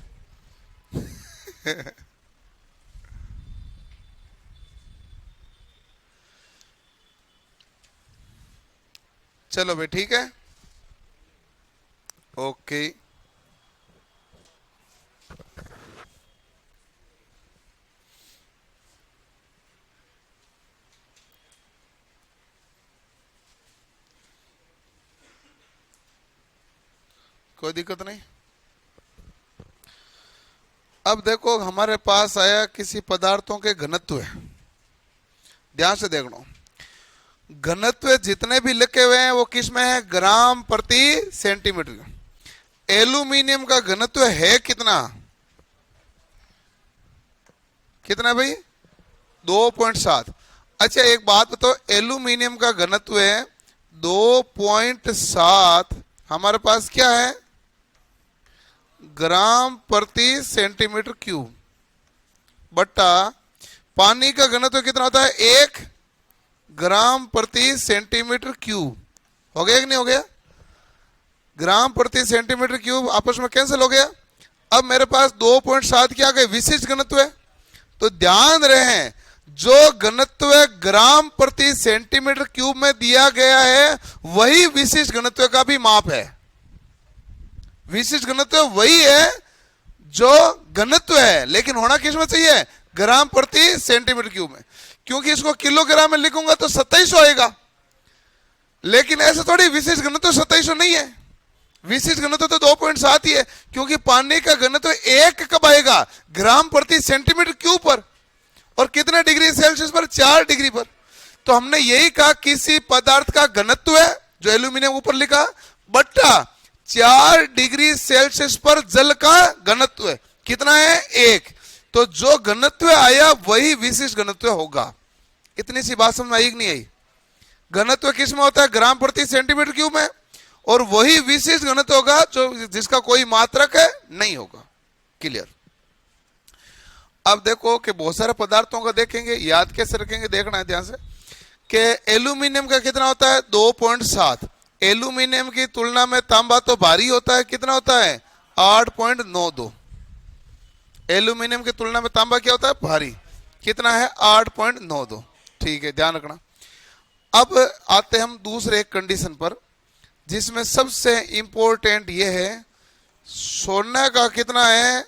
चलो भाई, ठीक है, ओके। कोई दिक्कत नहीं। अब देखो, हमारे पास आया किसी पदार्थों के घनत्व है। ध्यान से देखना, घनत्व जितने भी लिखे हुए हैं वो किस में है? ग्राम प्रति सेंटीमीटर। एल्यूमिनियम का घनत्व है कितना? कितना भाई? 2.7। अच्छा एक बात बताओ, एल्यूमिनियम का घनत्व है 2.7, हमारे पास क्या है? ग्राम प्रति सेंटीमीटर क्यूब। बट्टा पानी का घनत्व कितना होता है? 1 ग्राम प्रति सेंटीमीटर क्यूब। हो गया कि नहीं हो गया? ग्राम प्रति सेंटीमीटर क्यूब आपस में कैंसिल हो गया। अब मेरे पास 2.7 क्या गए? विशिष्ट घनत्व है। तो ध्यान रहे, जो घनत्व ग्राम प्रति सेंटीमीटर क्यूब में दिया गया है वही विशिष्ट घनत्व का भी माप है। विशिष्ट घनत्व वही है जो घनत्व है, लेकिन होना किस में चाहिए? ग्राम प्रति सेंटीमीटर क्यूब में। क्योंकि इसको किलोग्राम में लिखूंगा तो 2700 आएगा, लेकिन ऐसे थोड़ी विशिष्ट घनत्व 2700 नहीं है। विशिष्ट घनत्व तो 2.7 ही है, क्योंकि पानी का घनत्व 1 कब आएगा? ग्राम प्रति सेंटीमीटर क्यूब पर। और कितने डिग्री सेल्सियस पर? 4 डिग्री पर। तो हमने यही कहा, किसी पदार्थ का घनत्व है जो एल्यूमिनियम ऊपर लिखा, बट्टा 4 डिग्री सेल्सियस पर जल का घनत्व है। कितना है? 1। तो जो घनत्व आया वही विशिष्ट घनत्व होगा। इतनी सी बात समझ में आई कि नहीं आई? घनत्व किस में होता है? ग्राम प्रति सेंटीमीटर क्यूब में। और वही विशिष्ट घनत्व होगा जो जिसका कोई मात्रक है नहीं होगा। क्लियर? अब देखो कि बहुत सारे पदार्थों का देखेंगे, याद कैसे रखेंगे देखना है ध्यान से, कि एल्यूमिनियम का कितना होता है? 2.7। एल्यूमिनियम की तुलना में तांबा तो भारी होता है, कितना होता है? 8.92। एल्यूमिनियम की तुलना में तांबा क्या होता है? भारी। कितना है? 8.92। ठीक है, ध्यान रखना। अब आते हम दूसरे एक कंडीशन पर, जिसमें सबसे इंपॉर्टेंट यह है, सोने का कितना है?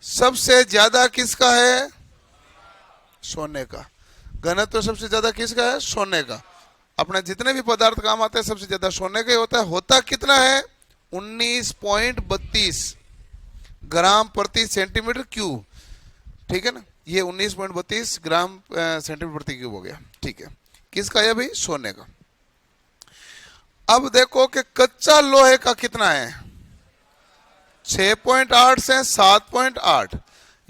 सबसे ज्यादा किसका है? सोने का। घनत्व सबसे ज्यादा किसका है? सोने का। अपने जितने भी पदार्थ काम आते हैं सबसे ज्यादा सोने का ही होता है। होता कितना है? 19.32 ग्राम प्रति सेंटीमीटर क्यूब। ठीक है ना, ये 19.32 ग्राम सेंटीमीटर प्रति क्यूब हो गया। ठीक है, किसका है भाई? सोने का। अब देखो कि कच्चा लोहे का कितना है? 6.8 से 7.8।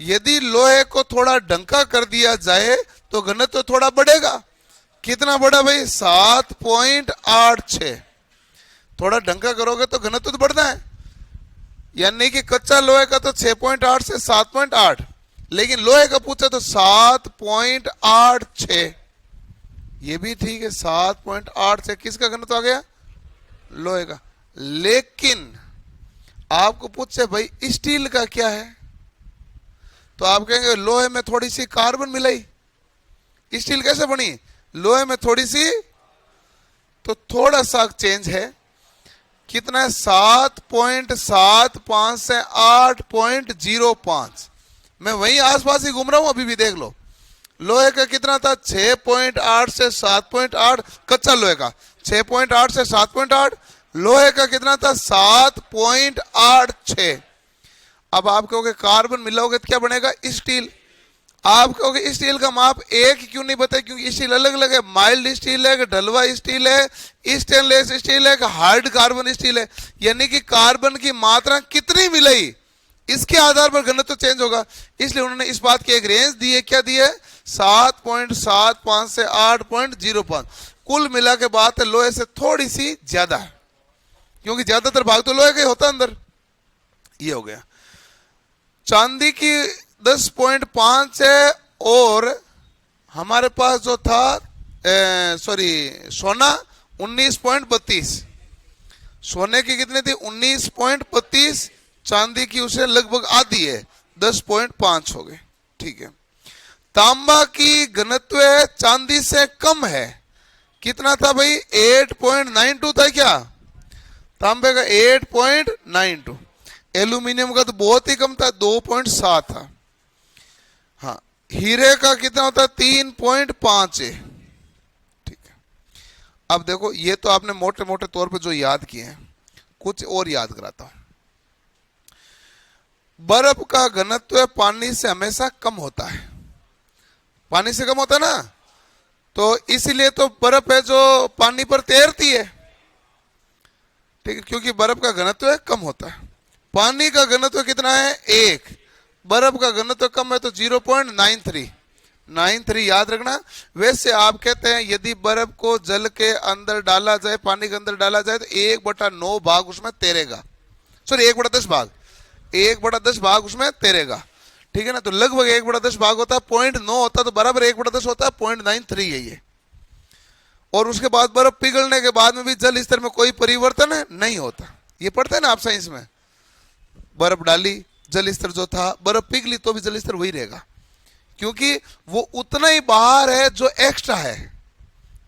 यदि लोहे को थोड़ा डंका कर दिया जाए तो घनत्व तो थोड़ा बढ़ेगा। कितना बढ़ा भाई? 7.86। थोड़ा डंका करोगे तो घनत्व तो बढ़ना है। यानी कि कच्चा लोहे का तो 6.8 से 7.8, लेकिन लोहे का पूछा तो 7.86। ये भी ठीक है, 7.8 से किसका घनत्व आ गया? लोहे का। लेकिन आपको पूछे भाई स्टील का क्या है, तो आप कहेंगे लोहे में थोड़ी सी कार्बन मिलाई। स्टील कैसे बनी? लोहे में थोड़ी सी, तो थोड़ा सा चेंज है। कितना है? 7.75 से 8.05। मैं वहीं आसपास ही घूम रहा हूं, अभी भी देख लो। लोहे का कितना था? 6.8 से 7.8 कच्चा लोहे का, 6.8 से 7.8। लोहे का कितना था? 7.86। अब आप कहोगे कार्बन मिलाओगे तो क्या बनेगा? स्टील। आप कहोगे स्टील का माप एक क्यों नहीं बताया? क्योंकि स्टील अलग अलग है। माइल्ड स्टील है, ढलवा स्टील है, स्टेनलेस स्टील है, हार्ड कार्बन स्टील है। यानी कि कार्बन की मात्रा कितनी मिलाई, इसके आधार पर घनत्व चेंज होगा। इसलिए उन्होंने इस बात की एक रेंज दी है। क्या दी है? 7.75 से 8.05। कुल मिला के बात है लोहे से थोड़ी सी ज्यादा है, क्योंकि ज्यादातर भाग तो लोहे का ही होता है अंदर। ये हो गया। चांदी की 10.5 है, और हमारे पास जो था सोना 19.32। सोने की कितनी थी? 19.32। चांदी की उसे लगभग आधी है, 10.5 हो गए। ठीक है। तांबा की घनत्व चांदी से कम है। कितना था भाई? 8.92 था क्या? तांबे का 8.92। एल्यूमिनियम का तो बहुत ही कम था, 2.7 था। हाँ, हीरे का कितना होता है? 3.5 है। ठीक है। अब देखो, ये तो आपने मोटे मोटे तौर पे जो याद किए हैं, कुछ और याद कराता हूं। बर्फ का घनत्व पानी से हमेशा कम होता है। पानी से कम होता है ना, तो इसीलिए तो बर्फ है जो पानी पर तैरती है। ठीक है, क्योंकि बर्फ का घनत्व कम होता है। पानी का घनत्व कितना है? 1। बर्फ का घनत्व कम है तो 0.93 याद रखना। वैसे आप कहते हैं यदि बर्फ को जल के अंदर डाला जाए, पानी के अंदर डाला जाए, तो 1/9 भाग उसमें तैरेगा। सॉरी, 1/10 भाग, 1/10 भाग उसमें तैरेगा। ठीक है ना, तो लगभग 1/10 भाग होता है। 0.9 होता तो बराबर 1/10 होता है, 0.93 है ये। और उसके बाद बर्फ पिघलने के बाद में भी जल स्तर में कोई परिवर्तन नहीं होता। ये पढ़ते हैं ना आप साइंस में। बर्फ डाली, जल स्तर जो था, बर्फ पिघली तो भी जल स्तर वही रहेगा, क्योंकि वो उतना ही बाहर है जो एक्स्ट्रा है।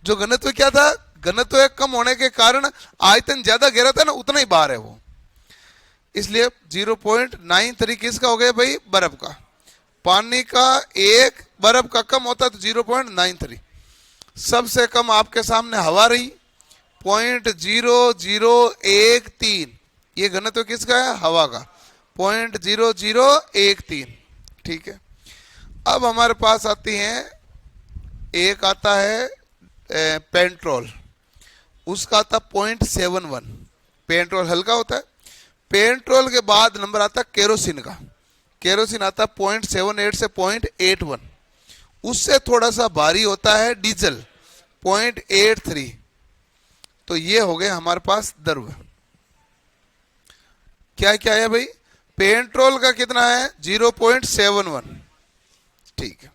जो घनत्व क्या था? घनत्व कम होने के कारण आयतन ज्यादा गहरा था ना, उतना ही बाहर है वो। इसलिए 0.93 किसका हो गया भाई? बर्फ का। पानी का 1, बर्फ का कम होता तो 0.93। सबसे कम आपके सामने हवा रही, 0.0013। ये घनत्व किसका है? हवा का, 0.0013। ठीक है। अब हमारे पास आती हैं, एक आता है पेट्रोल, उसका आता 0.71। पेट्रोल हल्का होता है। पेट्रोल के बाद नंबर आता है केरोसिन का। केरोसिन आता है 0.78 से 0.81। उससे थोड़ा सा भारी होता है डीजल, 0.83। तो ये हो गए हमारे पास द्रव्य। क्या क्या है भाई? पेट्रोल का कितना है? 0.71। ठीक है।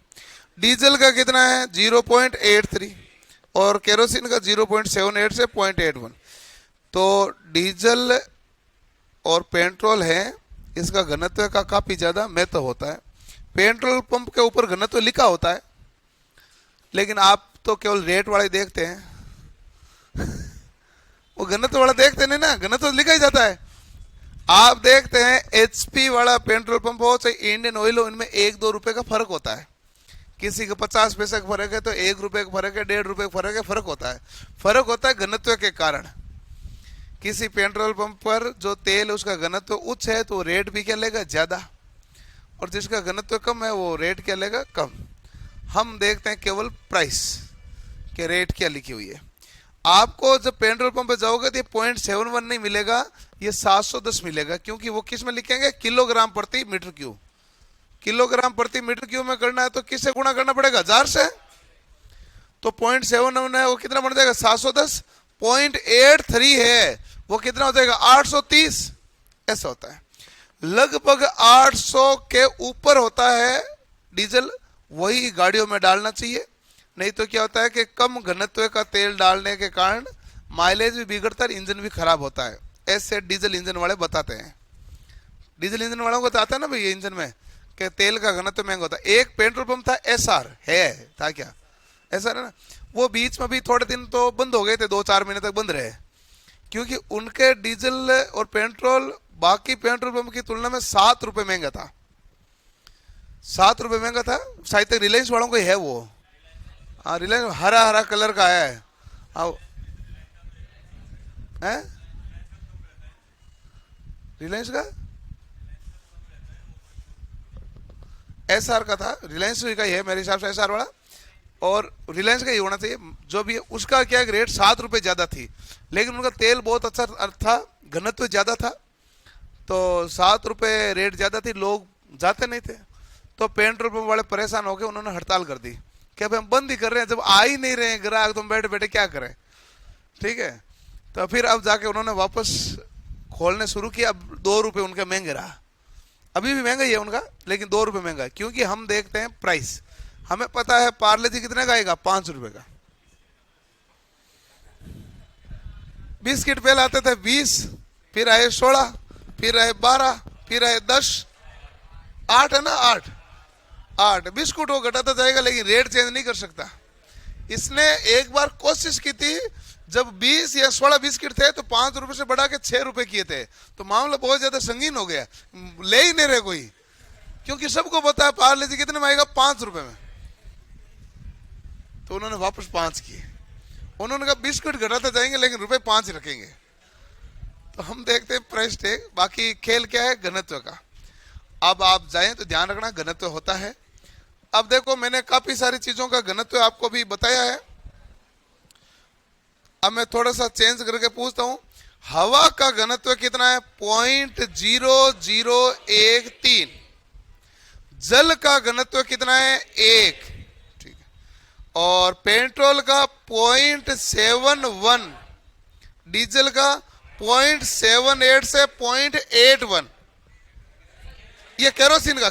डीजल का कितना है? 0.83। और केरोसिन का 0.78 से 0.81। तो डीजल और पेट्रोल है, इसका घनत्व का काफी ज्यादा महत्व होता है। पेट्रोल पंप के ऊपर घनत्व लिखा होता है, लेकिन आप तो केवल रेट वाले देखते हैं वो घनत्व वाला देखते नहीं ना, घनत्व लिखा ही जाता है। आप देखते हैं एचपी वाला पेट्रोल पंप हो चाहे इंडियन ऑयल हो, इनमें 1-2 रुपए का फर्क होता है। किसी का 50 पैसे का फर्क है तो 1 रुपए का फर्क है, 1.5 रुपए का फर्क है, फर्क होता है। फर्क होता है घनत्व के कारण। किसी पेट्रोल पंप पर जो तेल उसका घनत्व उच्च है तो रेट भी क्या लेगा, ज्यादा, और जिसका घनत्व कम है वो रेट क्या लेगा, कम। हम देखते हैं केवल प्राइस के रेट क्या लिखी हुई है। आपको जब पेट्रोल पंप पे जाओगे तो ये 0.71 नहीं मिलेगा, ये 710 मिलेगा, क्योंकि वो किस में लिखेंगे, किलोग्राम प्रति मीटर क्यूब। किलोग्राम प्रति मीटर क्यूब में करना है तो किससे गुणा करना पड़ेगा, 1000 से। तो 0.71 है वो कितना बन जाएगा, 710। 0.83 है वो कितना हो जाएगा, 830। ऐसा होता है। लगभग 800 के ऊपर होता है डीजल, वही गाड़ियों में डालना चाहिए। नहीं तो क्या होता है कि कम घनत्व का तेल डालने के कारण माइलेज भी बिगड़ता है, इंजन भी खराब होता है। ऐसे डीजल इंजन वाले बताते हैं। डीजल इंजन वालों को बताता है ना भाई ये इंजन में कि तेल का घनत्व महंगा होता है। एक पेट्रोल पंप था एसआर, है था क्या, एसआर है ना, वो बीच में भी थोड़े दिन तो बंद हो गए थे, 2-4 महीने तक बंद रहे, क्योंकि उनके डीजल और पेट्रोल बाकी पेट्रोल पंप की तुलना में 7 रुपए महंगा था। 7 रुपए महंगा था। शायद तक रिलायंस वालों को है वो, हाँ रिलायंस हरा हरा कलर का है। रिलायंस का एसआर का था, रिलायंस का ही है मेरे हिसाब से एसआर वाला, और रिलायंस का ही होना चाहिए जो भी है। उसका क्या रेट 7 रुपए ज्यादा थी, लेकिन उनका तेल बहुत अच्छा था, घनत्व ज्यादा था, तो 7 रुपए रेट ज्यादा थी, लोग जाते नहीं थे। तो पेट्रोल पंप वाले परेशान हो गए, उन्होंने हड़ताल कर दी कि अब हम बंद ही कर रहे हैं, जब आ ही नहीं रहे हैं ग्राहक तो हम बैठे बैठे क्या करें। ठीक है, तो फिर अब जाके उन्होंने वापस खोलने शुरू किया। अब 2 रुपए उनका महंगे रहा, अभी भी महंगा ही है उनका, लेकिन 2 रुपए महंगा है, क्योंकि हम देखते हैं प्राइस। हमें पता है पार्ले जी कितने का आएगा, 5 रुपए का। बिस्किट पहले आते थे 20, फिर आए 16, फिर आए 12, फिर आए 10, 8 है ना, 8 बिस्कुट वो घटाता जाएगा, लेकिन रेट चेंज नहीं कर सकता। इसने एक बार कोशिश की थी, जब 20 या 16 बिस्किट थे तो 5 रुपए से बढ़ा के 6 रुपए किए थे, तो मामला बहुत ज्यादा संगीन हो गया, ले ही नहीं रहे कोई, क्योंकि सबको पता है पार्ले जी कितने में आएगा, 5 रुपए में। तो उन्होंने वापस 5 किए। उन्होंने कहा बिस्कुट घटाते जाएंगे लेकिन रुपए 5 रखेंगे। तो हम देखते हैं प्राइस टैग, बाकी खेल क्या है, घनत्व का। अब आप जाएं तो ध्यान रखना घनत्व होता है। अब देखो मैंने काफी सारी चीजों का घनत्व आपको भी बताया है। अब मैं थोड़ा सा चेंज करके पूछता हूं, हवा का घनत्व कितना है, 0.0013। जल का घनत्व कितना है, 1। ठीक है, और पेट्रोल का 0.71, डीजल का 0.78 से 0.81। ये केरोसिन का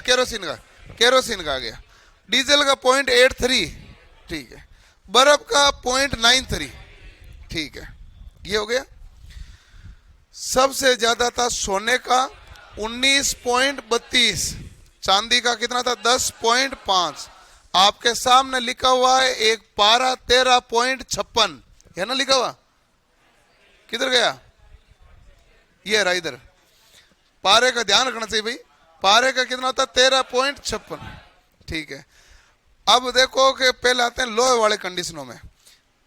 आ गया। डीजल का 0.83, ठीक है। बर्फ का 0.93, ठीक है, ये हो गया। सबसे ज्यादा था सोने का 19.32, चांदी का कितना था, 10.5। आपके सामने लिखा हुआ है एक पारा 13.56, है ना लिखा हुआ, किधर गया, ये रहा इधर। पारे का ध्यान रखना चाहिए भाई, पारे का कितना होता है, 13.56, ठीक है। अब देखो कि पहले आते हैं लोहे वाले कंडीशनों में।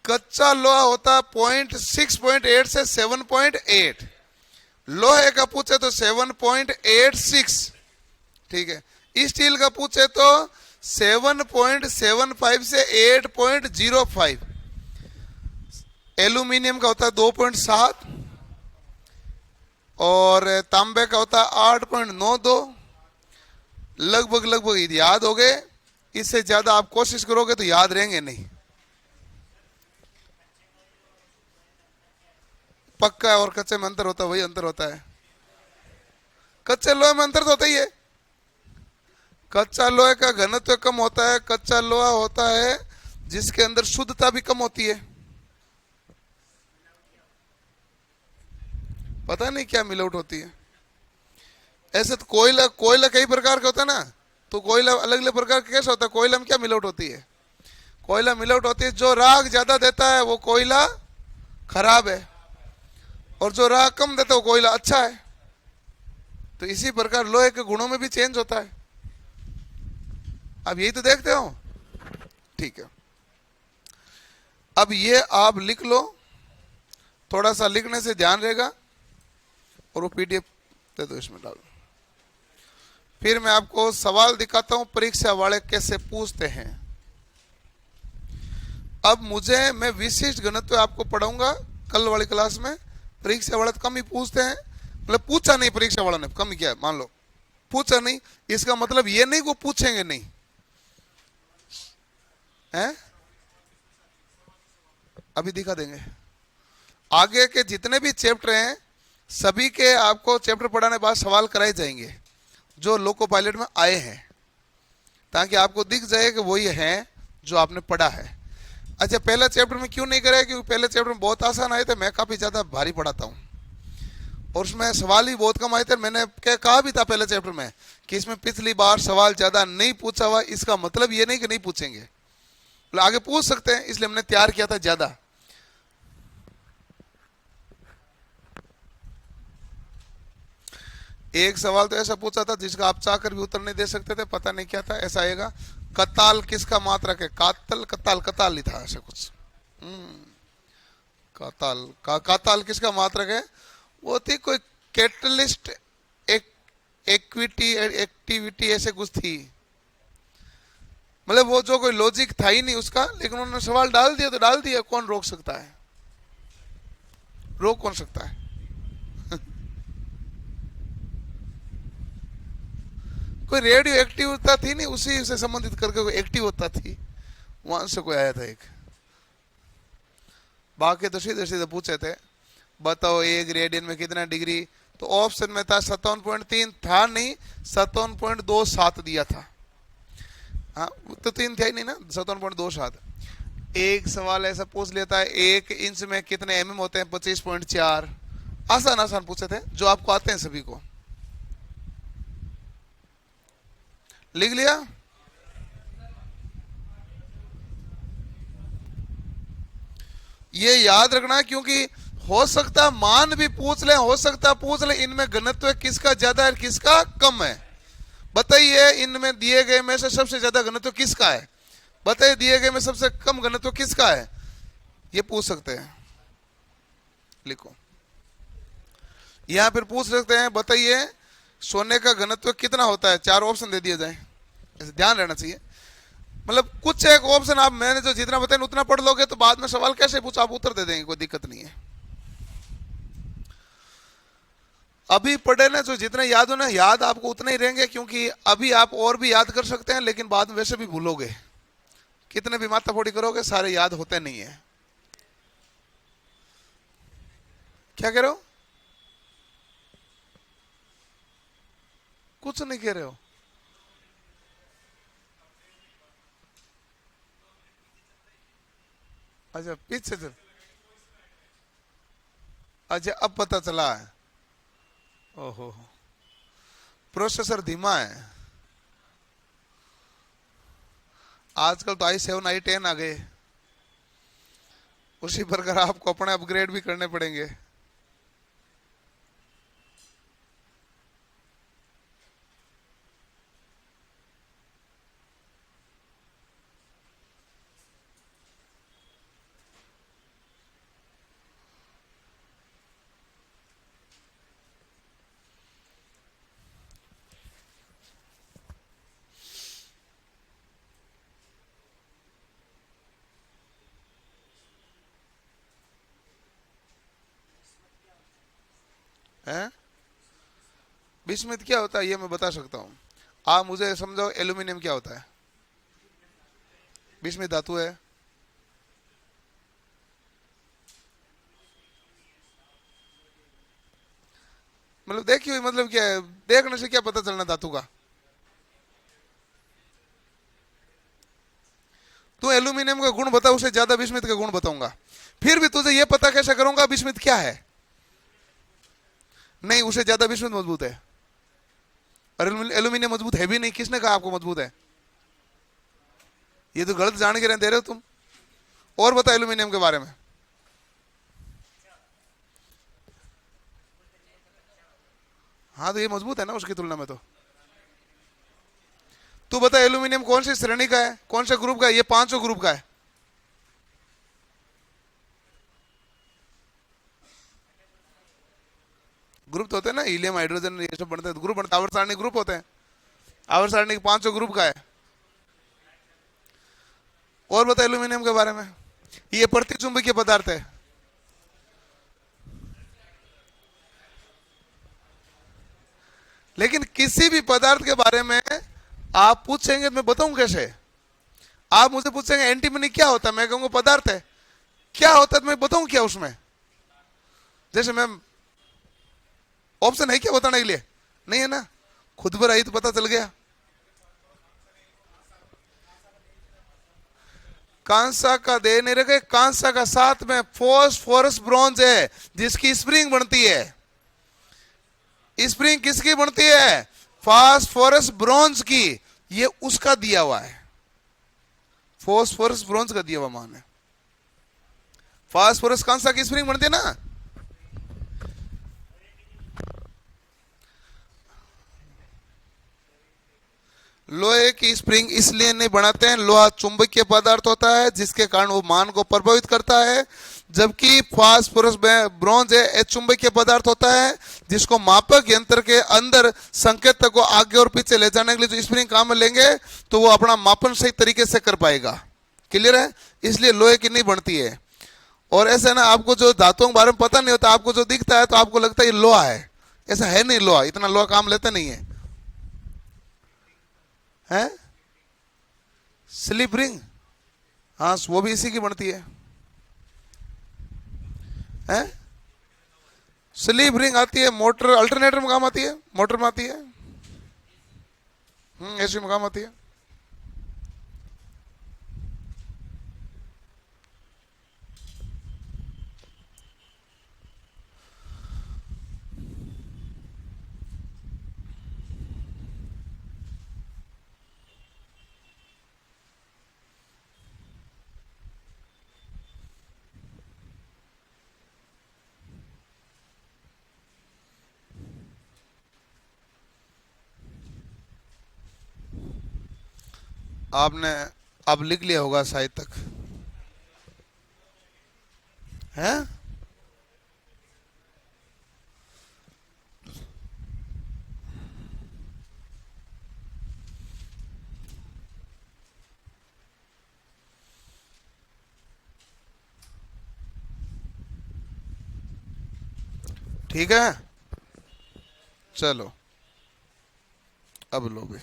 कच्चा लोहा होता है 6.8 से 7.8, लोहे का पूछे तो 7.86, ठीक है। स्टील का पूछे तो 7.75 से 8.05, एल्यूमिनियम का होता है 2.7, और तांबे का होता है 8.92। लगभग याद हो गए। इससे ज्यादा आप कोशिश करोगे तो याद रहेंगे नहीं। पक्का और कच्चे में अंतर होता है, वही अंतर होता है। कच्चे लोहे में अंतर तो होता ही है। कच्चा लोहे का घनत्व कम होता है, कच्चा लोहा होता है जिसके अंदर शुद्धता भी कम होती है। पता नहीं क्या मिलावट होती है। ऐसे तो कोयला कई प्रकार का होता है ना, तो कोयला अलग अलग प्रकार का कैसा होता है, कोयला में क्या मिलावट होती है, कोयला मिलावट होती है, जो राख ज्यादा देता है वो कोयला खराब है, और जो राख कम देता है वो कोयला अच्छा है। तो इसी प्रकार लोहे के गुणों में भी चेंज होता है। अब यही तो देखते हो ठीक है, अब ये आप लिख लो, थोड़ा सा लिखने से ध्यान रहेगा, और वो पीडीएफ दे दो, इसमें डालो। फिर मैं आपको सवाल दिखाता हूं परीक्षा वाले कैसे पूछते हैं। अब मैं विशिष्ट घनत्व आपको पढ़ाऊंगा कल वाली क्लास में। परीक्षा वाले तो कम ही पूछते हैं, मतलब पूछा नहीं परीक्षा वाला ने, कम ही किया, मान लो पूछा नहीं, इसका मतलब ये नहीं वो पूछेंगे नहीं है। अभी दिखा देंगे। आगे के जितने भी चैप्टर हैं सभी के आपको चैप्टर पढ़ाने के बाद सवाल कराए जाएंगे जो लोको पायलट में आए हैं, ताकि आपको दिख जाए कि वही है जो आपने पढ़ा है। अच्छा, पहला चैप्टर में क्यों नहीं कराया? क्योंकि पहले चैप्टर में बहुत आसान आए थे, मैं काफी ज्यादा भारी पढ़ाता हूँ और उसमें सवाल ही बहुत कम आए थे। मैंने कहा भी था पहले चैप्टर में कि इसमें पिछली बार सवाल ज्यादा नहीं पूछा हुआ, इसका मतलब ये नहीं कि नहीं पूछेंगे, मतलब आगे पूछ सकते हैं, इसलिए हमने तैयार किया था ज्यादा। एक सवाल तो ऐसा पूछा था जिसका आप चाहकर भी उत्तर नहीं दे सकते थे, पता नहीं क्या था, ऐसा आएगा, कताल किसका मात्रक है? कातल कताल, कताल ही था ऐसा कुछ। काताल काताल किसका मात्रक है? वो थी कोई कैटलिस्ट एक्टिविटी ऐसे कुछ थी, मतलब वो जो कोई लॉजिक था ही नहीं उसका, लेकिन उन्होंने सवाल डाल दिया तो डाल दिया, कौन रोक सकता है? रोक कौन सकता है? कोई रेडियो एक्टिवता थी नहीं, उसी से संबंधित करके कोई एक्टिव होता थी, वहां से कोई आया था एक। बाकी तो सीधे सीधे पूछे थे, बताओ एक रेडियन में कितना डिग्री, तो ऑप्शन में था 57.3, था नहीं 57.27 दिया था। हाँ तो 3 था ही नहीं ना, 57.27। एक सवाल ऐसा पूछ लेता है, 1 इंच में कितने एमएम होते हैं? 25.4। आसान आसान पूछे थे जो आपको आते हैं सभी को। लिख लिया? ये याद रखना, क्योंकि हो सकता मान भी पूछ ले, हो सकता पूछ ले इनमें घनत्व किसका ज्यादा है किसका कम है, बताइए इनमें दिए गए में से सबसे ज्यादा घनत्व किसका है, बताइए दिए गए में सबसे कम घनत्व किसका है, ये पूछ सकते हैं। लिखो, यहां फिर पूछ सकते हैं, बताइए सोने का घनत्व कितना होता है? 4 ऑप्शन दे दिए जाए, ऐसे ध्यान रहना चाहिए। मतलब कुछ एक ऑप्शन आप मैंने जो जितना बताया उतना पढ़ लोगे तो बाद में सवाल कैसे पूछा आप उत्तर दे देंगे, कोई दिक्कत नहीं है। अभी पढ़े ना जो जितने याद हो ना, याद आपको उतने ही रहेंगे, क्योंकि अभी आप और भी याद कर सकते हैं लेकिन बाद में वैसे भी भूलोगे, कितने भी माथा फोड़ी करोगे सारे याद होते नहीं है। क्या कह रहे हो? कुछ नहीं कह रहे हो? अच्छा पीछे से, अच्छा अब पता चला है। ओहो, प्रोसेसर धीमा है। आजकल तो i7 i10 आ गए, उसी प्रकार आपको अपने अपग्रेड भी करने पड़ेंगे। हैं? बिस्मिथ क्या होता है ये मैं बता सकता हूँ, आप मुझे समझाओ एल्यूमिनियम क्या होता है? बिस्मिथ धातु है। मतलब देखिए, मतलब क्या है, देखने से क्या पता चलना धातु का? तू एल्यूमिनियम का गुण बता, उसे ज्यादा बिस्मिथ का गुण बताऊंगा, फिर भी तुझे ये पता कैसे करूंगा बिस्मिथ क्या है? नहीं, उसे ज्यादा बिस्मिथ मजबूत है, और एल्यूमिनियम मजबूत है भी नहीं। किसने कहा आपको मजबूत है? ये तो गलत जान के दे रहे हो तुम। और बता एल्यूमिनियम के बारे में। हाँ तो ये मजबूत है ना उसकी तुलना में, तो तू बता एल्यूमिनियम कौन सी श्रेणी का है, कौन से ग्रुप का है? ये पांचों ग्रुप का है। ग्रुप तो होते हैं ना, हीलियम हाइड्रोजन ये सब बनते हैं, ग्रुप बनते हैं, आवर्त सारणी ग्रुप होते हैं। आवर्त सारणी के पांचों ग्रुप का है। और बता एल्यूमिनियम के बारे में, ये प्रतिचुंबकीय पदार्थ है। लेकिन किसी भी पदार्थ के बारे में आप पूछेंगे, मैं बताऊं कैसे? आप मुझे पूछेंगे एंटीमनी क्या होता है, मैं कहूंगा पदार्थ है। क्या होता है मैं बताऊं क्या उसमें? जैसे मैं, ऑप्शन है क्या बताने के लिए? नहीं है ना, खुद पर आई तो पता चल गया। कांसा का दे नहीं रखे, कांसा का साथ में फॉस्फोरस ब्रॉन्ज है जिसकी स्प्रिंग बनती है। स्प्रिंग किसकी बनती है? फास्फोरस ब्रॉन्ज की। ये उसका दिया हुआ है, फास्फोरस ब्रॉन्ज का दिया हुआ मान है। फास्फोरस कांसा की स्प्रिंग बनती है ना। लोहे की स्प्रिंग इसलिए नहीं बनाते हैं, लोहा चुंबकीय पदार्थ होता है जिसके कारण वो मान को प्रभावित करता है, जबकि फास्फोरस ब्रॉन्ज है चुंबकीय पदार्थ होता है जिसको मापक यंत्र के अंदर संकेतक को आगे और पीछे ले जाने के लिए जो स्प्रिंग काम में लेंगे तो वो अपना मापन सही तरीके से कर पाएगा। क्लियर है? इसलिए लोहे की नहीं बनती है। और ऐसा है ना, आपको जो धातुओं के बारे में पता नहीं होता, आपको जो दिखता है तो आपको लगता है ये लोहा है, ऐसा है नहीं। लोहा इतना लोहा काम लेता नहीं है। हैं? स्लिप रिंग, हाँ वो भी इसी की बनती है। हैं? स्लिप रिंग आती है मोटर अल्टरनेटर में काम आती है, मोटर में आती है, एसी में काम आती है। आपने अब लिख लिया होगा शायद तक, है? ठीक है, चलो अब लो भी।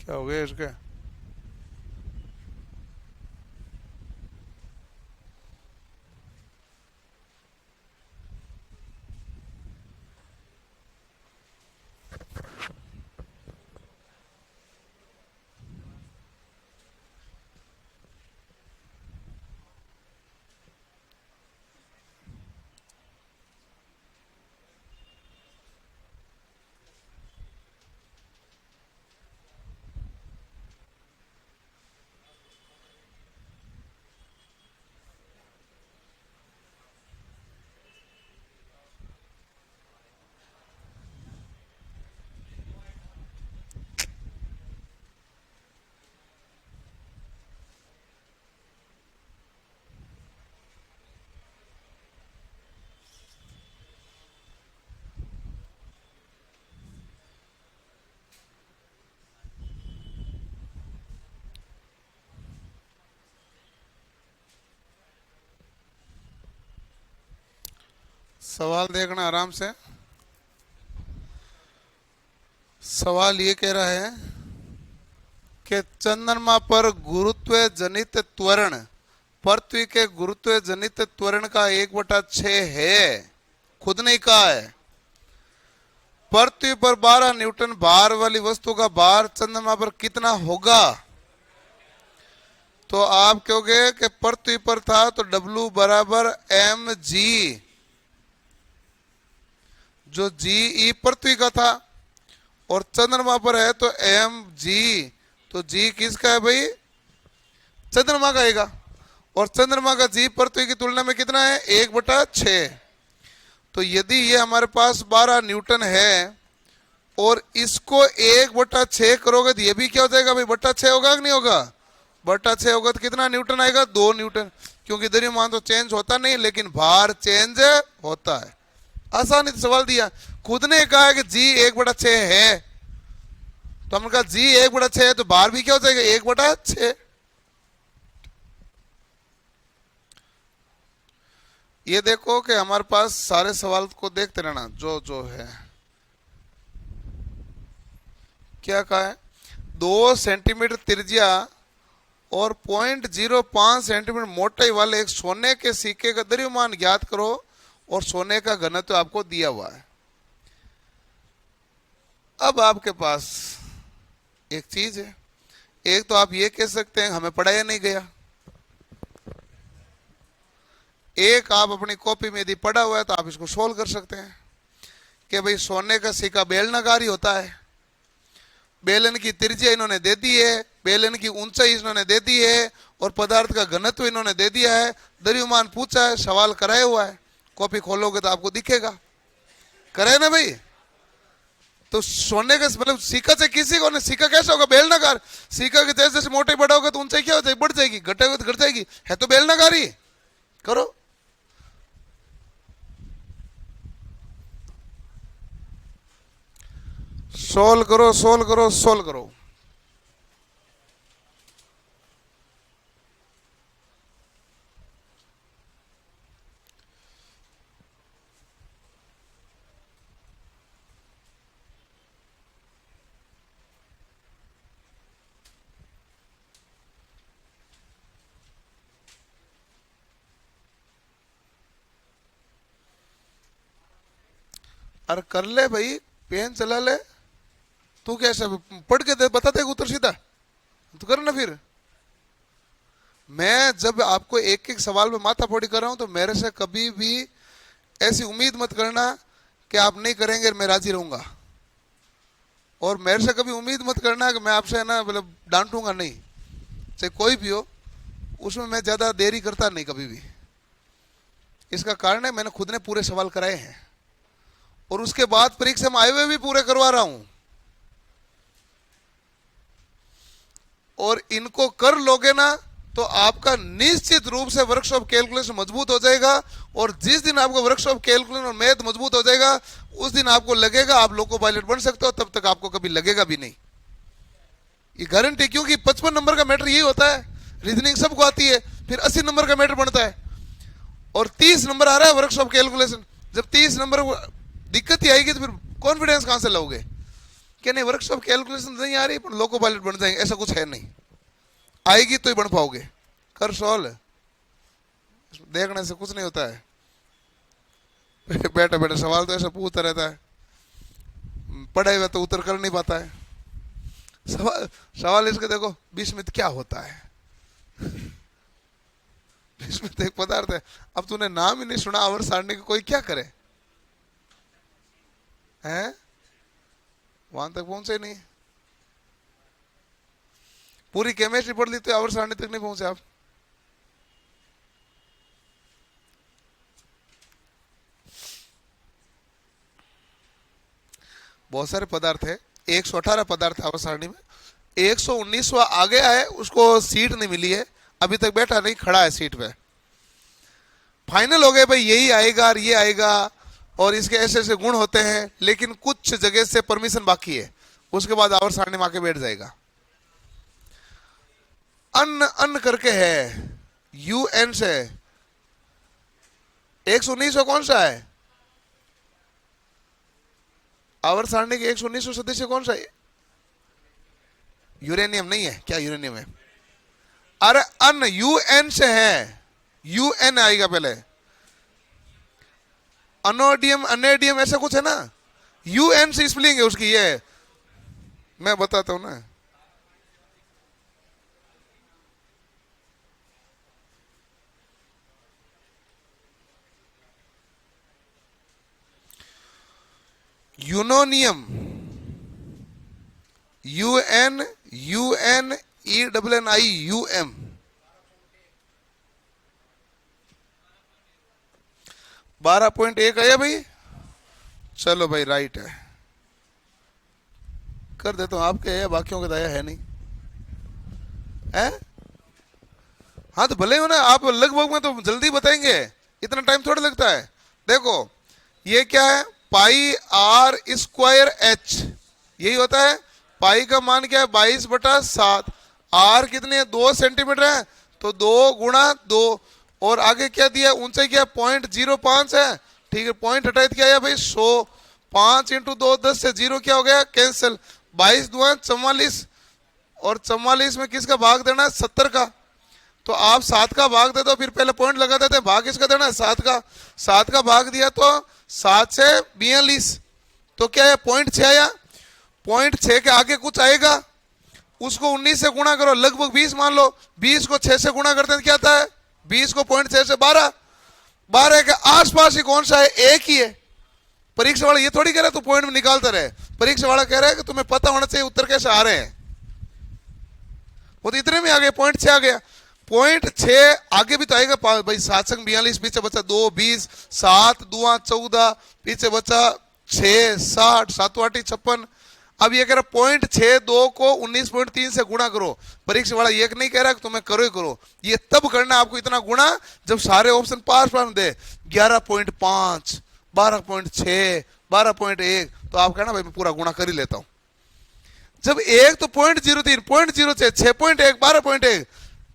क्या हो गया इसके? सवाल देखना आराम से। सवाल ये कह रहा है कि चंद्रमा पर गुरुत्व जनित त्वरण पृथ्वी के गुरुत्व जनित त्वरण का 1/6 है। खुद ने कहा है पृथ्वी पर 12 न्यूटन भार वाली वस्तु का भार चंद्रमा पर कितना होगा? तो आप कहोगे कि पृथ्वी पर था तो W बराबर mg, जो GE पृथ्वी का था, और चंद्रमा पर है तो mg, तो g किसका है भाई? चंद्रमा का आएगा। और चंद्रमा का g पृथ्वी की तुलना में कितना है? 1/6। तो यदि ये हमारे पास 12 न्यूटन है और इसको 1/6 करोगे तो ये भी क्या हो जाएगा भाई? बटा 6 होगा कि नहीं होगा? बटा 6 होगा तो कितना न्यूटन आएगा? 2 न्यूटन। क्योंकि द्रव्यमान तो चेंज होता नहीं, लेकिन भार चेंज होता है। आसानी से सवाल दिया, खुद ने कहा है कि जी 1/6 है, तो हमने कहा जी 1/6 है तो भार भी क्या हो जाएगा? 1/6। ये देखो कि हमारे पास सारे सवाल को देखते रहना, जो जो है। क्या कहा है? 2 सेंटीमीटर त्रिज्या और 0.05 सेंटीमीटर मोटाई वाले एक सोने के सिक्के का द्रव्यमान ज्ञात करो और सोने का घनत्व आपको दिया हुआ है। अब आपके पास एक चीज है, एक तो आप ये कह सकते हैं हमें पढ़ाया नहीं गया, एक आप अपनी कॉपी में यदि पढ़ा हुआ है तो आप इसको सोल्व कर सकते हैं कि भाई सोने का सिक्का बेलनाकार ही होता है, बेलन की त्रिज्या इन्होंने दे दी है, बेलन की ऊंचाई इन्होंने दे दी है, और पदार्थ का घनत्व इन्होंने दे दिया है, द्रव्यमान पूछा है, सवाल कराया हुआ है। कॉपी खोलोगे तो आपको दिखेगा, करे ना भाई? तो सोने का मतलब सिक्का से किसी को नहीं, सिक्का कैसा होगा? बेलनाकार। सिक्का के जैसे जैसे मोटाई बढ़ाओगे तो ऊंचाई क्या हो जाएगी? बढ़ जाएगी, घटेगा तो घट जाएगी, है तो बेलनाकार ही। करो, सोल्व करो, सोल्व करो, सोल्व करो। अरे कर ले भाई, पेन चला ले। तू कैसा पढ़ के दे, बता दे उत्तर सीधा, तो कर ना फिर। मैं जब आपको एक एक सवाल में माथा फोड़ी कर रहा हूं तो मेरे से कभी भी ऐसी उम्मीद मत करना कि आप नहीं करेंगे मैं राजी रहूंगा, और मेरे से कभी उम्मीद मत करना कि मैं आपसे ना मतलब डांटूंगा नहीं, चाहे कोई भी हो, उसमें मैं ज्यादा देरी करता नहीं कभी भी। इसका कारण है मैंने खुद ने पूरे सवाल कराए हैं और उसके बाद परीक्षा में आए हुए भी पूरे करवा रहा हूं, और इनको कर लोगे ना तो आपका निश्चित रूप से वर्कशॉप कैलकुलेशन मजबूत हो जाएगा। और जिस दिन आपका वर्कशॉप कैलकुलेशन और मैथ मजबूत हो जाएगा उस दिन आपको लगेगा आप लोको पायलट बन सकते हो, तब तक आपको कभी लगेगा भी नहीं, ये गारंटी। क्योंकि 55 नंबर का मैटर यही होता है, रीजनिंग सबको आती है, फिर 80 नंबर का मैटर बनता है, और 30 नंबर आ रहा है वर्कशॉप कैलकुलेशन। जब 30 नंबर दिक्कत ही आएगी तो फिर कॉन्फिडेंस कहां से लाओगे कि नहीं वर्कशॉप कैलकुलेशन नहीं आ रही पर लोको पायलट बन जाएंगे? ऐसा कुछ है नहीं, आएगी तो ही बन पाओगे। कर सॉल्व, देखने से कुछ नहीं होता है। बैठा बैठा सवाल तो ऐसा पूछता रहता है, पढ़े हुए तो उत्तर कर नहीं पाता है। सवाल इसके देखो, विस्मित क्या होता है? विस्मित एक पदार्थ है। अब तूने नाम ही नहीं सुना आवर्त सारणी का, कोई क्या करे? हैं वहां तक पहुंचे नहीं, पूरी केमिस्ट्री पढ़ ली तो आवर्त सारणी तक नहीं पहुंचे आप। बहुत सारे पदार्थ है, 118 पदार्थ आवर्त सारणी में, 119वां आ गया है, उसको सीट नहीं मिली है, अभी तक बैठा नहीं, खड़ा है सीट पे। फाइनल हो गए भाई यही आएगा और ये आएगा और इसके ऐसे ऐसे गुण होते हैं, लेकिन कुछ जगह से परमिशन बाकी है, उसके बाद आवर्त सारणी में आके बैठ जाएगा। अन्न अन्न करके है, UN से 119 कौन सा है? आवर्त सारणी के 119 सदस्य कौन सा है? यूरेनियम नहीं है क्या? यूरेनियम है। अरे अन्न UN से है, UN आएगा पहले, अनोडियम अनेडियम ऐसा कुछ है ना, UN से स्पेलिंग है उसकी, ये मैं बताता हूं ना। यूनोनियम, UNUNENNI, 12.1 आया भाई। चलो भाई राइट है, कर देता हूं। आपके है, बाकियों का दया है नहीं है। हाँ तो भले हो ना, आप लगभग में तो जल्दी बताएंगे, इतना टाइम थोड़ा लगता है। देखो ये क्या है, पाई आर स्क्वायर एच, यही होता है। पाई का मान क्या है, 22/7। आर कितनी है, 2 सेंटीमीटर है, तो 2 गुणा 2। और आगे क्या दिया, ऊंचाई क्या 0.05 है, ठीक है। पॉइंट हटाए क्या आया भाई, 100। 5 × 2 10 से 0 क्या हो गया, कैंसिल। 22 दूना 44, और 44 में किसका भाग देना है, 70 का। तो आप 7 का भाग दे दो, फिर पहले पॉइंट लगा देते हैं, भाग किसका देना है, 7 का। 7 का भाग दिया तो 7 से 42, तो क्या है 0.6 आया। 0.6 के आगे कुछ आएगा, उसको 19 से गुणा करो, लगभग 20 मान लो। 20 को 6 से गुणा करते हैं क्या आता है, 20 को 0.6 से 12। 12 के आसपास ही कौन सा है, एक ही है। परीक्षा वाला ये थोड़ी कह रहा है तू पॉइंट में निकालता रहे, परीक्षा वाला कह रहा है कि तुम्हें पता होना चाहिए उत्तर कैसे आ रहे हैं। वो तो इतने में आ गए, 0.6 आ गया। 0.6 आगे भी तो आएगा भाई। 7 संग 42, पीछे बचा 2 20, 7 2 14, पीछे बचा 6 60, 7 8 56। अब ये कह रहा 0.62 को 19.3 से गुणा करो। परीक्षा वाला ये नहीं कह रहा कि तुम्हें करो ही करो, ये तब करना आपको इतना गुणा जब सारे ऑप्शन पास पास दे। 11.5, 12.6, 12.1, तो आप कहना भाई मैं पूरा गुणा कर ही लेता हूं। जब एक तो 0.03, 0.06, 6.1, 12.1,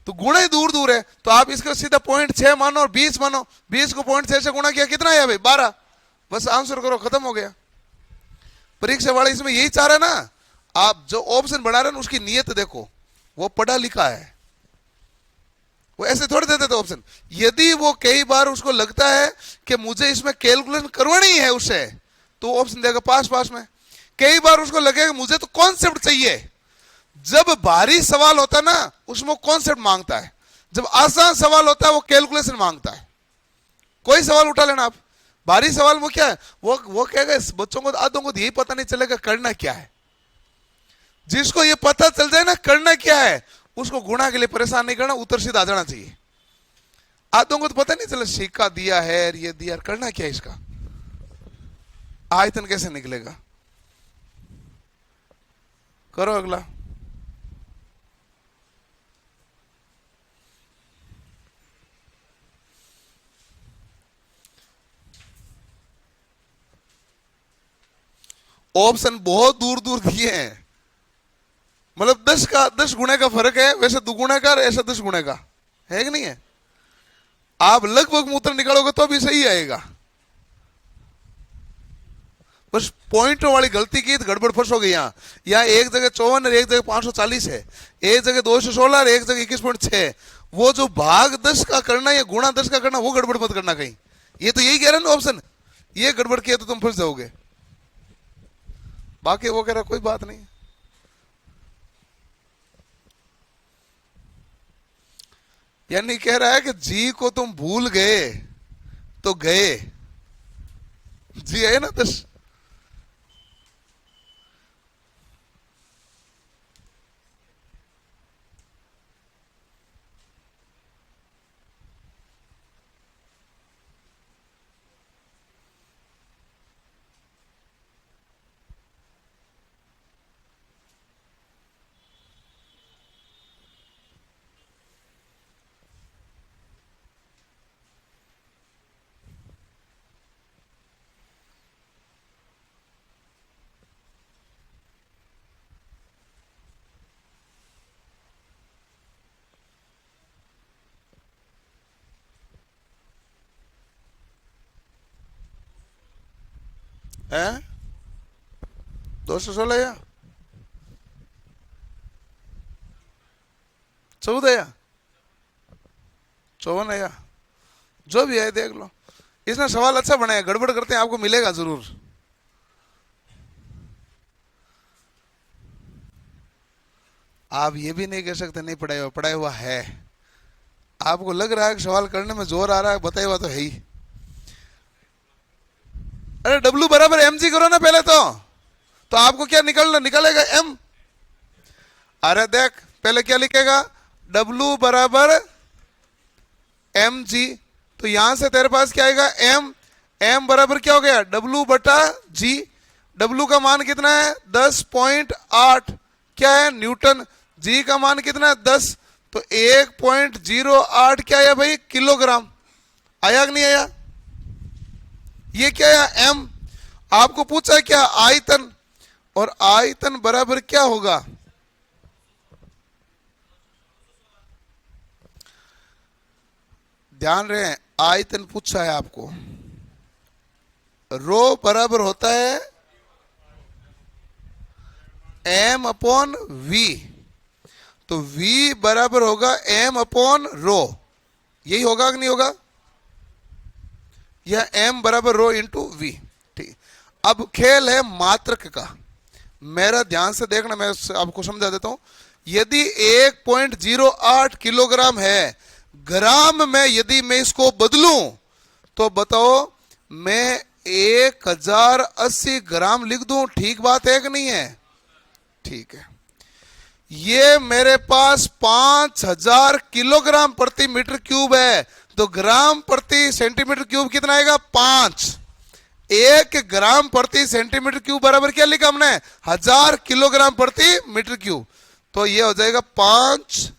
तो गुणा ही दूर दूर है, तो आप इसको सीधा 0.6 मानो और 20 मानो। 20 को 0.6 से गुणा किया, कितना है भाई, 12। बस आंसर करो, खत्म हो गया। परीक्षा वाला इसमें यही चाह रहा है ना, आप जो ऑप्शन बना रहे हैं उसकी नीयत देखो, वो पढ़ा लिखा है, वो ऐसे थोड़े देते थे ऑप्शन। यदि वो कई बार उसको लगता है कि मुझे इसमें कैलकुलेशन करवानी है उससे, तो ऑप्शन देगा पास पास में। कई बार उसको लगेगा मुझे तो कॉन्सेप्ट चाहिए। जब भारी सवाल होता है ना, उसमें कॉन्सेप्ट मांगता है। जब आसान सवाल होता है वो कैलकुलेशन मांगता है। कोई सवाल उठा लेना आप, भारी सवाल वो क्या है, वो कहेगा बच्चों को, आधों को यही पता नहीं चलेगा करना क्या है। जिसको ये पता चल जाए ना करना क्या है, उसको गुणा के लिए परेशान नहीं करना, उत्तर सीधा आ जाना चाहिए। आधों को तो पता नहीं चला, सिक्का दिया है, ये दिया, करना क्या है इसका, आयतन कैसे निकलेगा। करो अगला। ऑप्शन बहुत दूर दूर दिए हैं, मतलब 10 गुणे का फर्क है, वैसे दुगुणे का, ऐसा 10 गुणे का है कि नहीं है। आप लगभग उत्तर निकालोगे तो भी सही आएगा, बस पॉइंटों वाली गलती की तो गड़बड़ फंसोगे। यहाँ एक जगह 54 और एक जगह 540 है, एक जगह 216 और एक जगह 21.6। वो जो भाग 10 का करना या गुणा 10 का करना, वो गड़बड़ मत करना कहीं। ये तो यही कह रहे हैं ना ऑप्शन, ये गड़बड़ किया तो तुम फंस जाओगे। बाकी वो कह रहा कोई बात नहीं। यानी कह रहा है कि जी को तुम भूल गए तो गए। जी है ना 10। है 216 या 14 या 54 है, या जो भी है देख लो। इसने सवाल अच्छा बनाया, गड़बड़ करते हैं आपको मिलेगा जरूर। आप ये भी नहीं कह सकते नहीं पढ़ाया हुआ है। आपको लग रहा है कि सवाल करने में जोर आ रहा है, बताया हुआ तो है ही। अरे W = mg करो ना पहले तो आपको क्या निकलेगा m। अरे देख पहले क्या लिखेगा, W बराबर mg, तो यहां से तेरे पास क्या आएगा m बराबर क्या हो गया W बटा g। W का मान कितना है 10.8 क्या है न्यूटन, g का मान कितना है 10, तो 1.08 क्या है भाई किलोग्राम। आया कि नहीं आया? ये क्या है m। आपको पूछा क्या आयतन, और आयतन बराबर क्या होगा, ध्यान रहे आयतन पूछा है आपको, रो बराबर होता है m अपॉन v, तो v बराबर होगा m अपॉन रो, यही होगा कि नहीं होगा, यह m बराबर रो इंटू v। ठीक, अब खेल है मात्रक का, मेरा ध्यान से देखना, मैं आपको समझा देता हूं। यदि 1.08 किलोग्राम है, ग्राम में यदि मैं इसको बदलूं तो बताओ मैं 1080 ग्राम लिख दूं, ठीक बात है कि नहीं है? ठीक है। ये मेरे पास 5000 किलोग्राम प्रति मीटर क्यूब है, तो ग्राम प्रति सेंटीमीटर क्यूब कितना आएगा 5। 1 ग्राम प्रति सेंटीमीटर क्यूब बराबर क्या लिखा हमने 1000 किलोग्राम प्रति मीटर क्यूब, तो ये हो जाएगा 5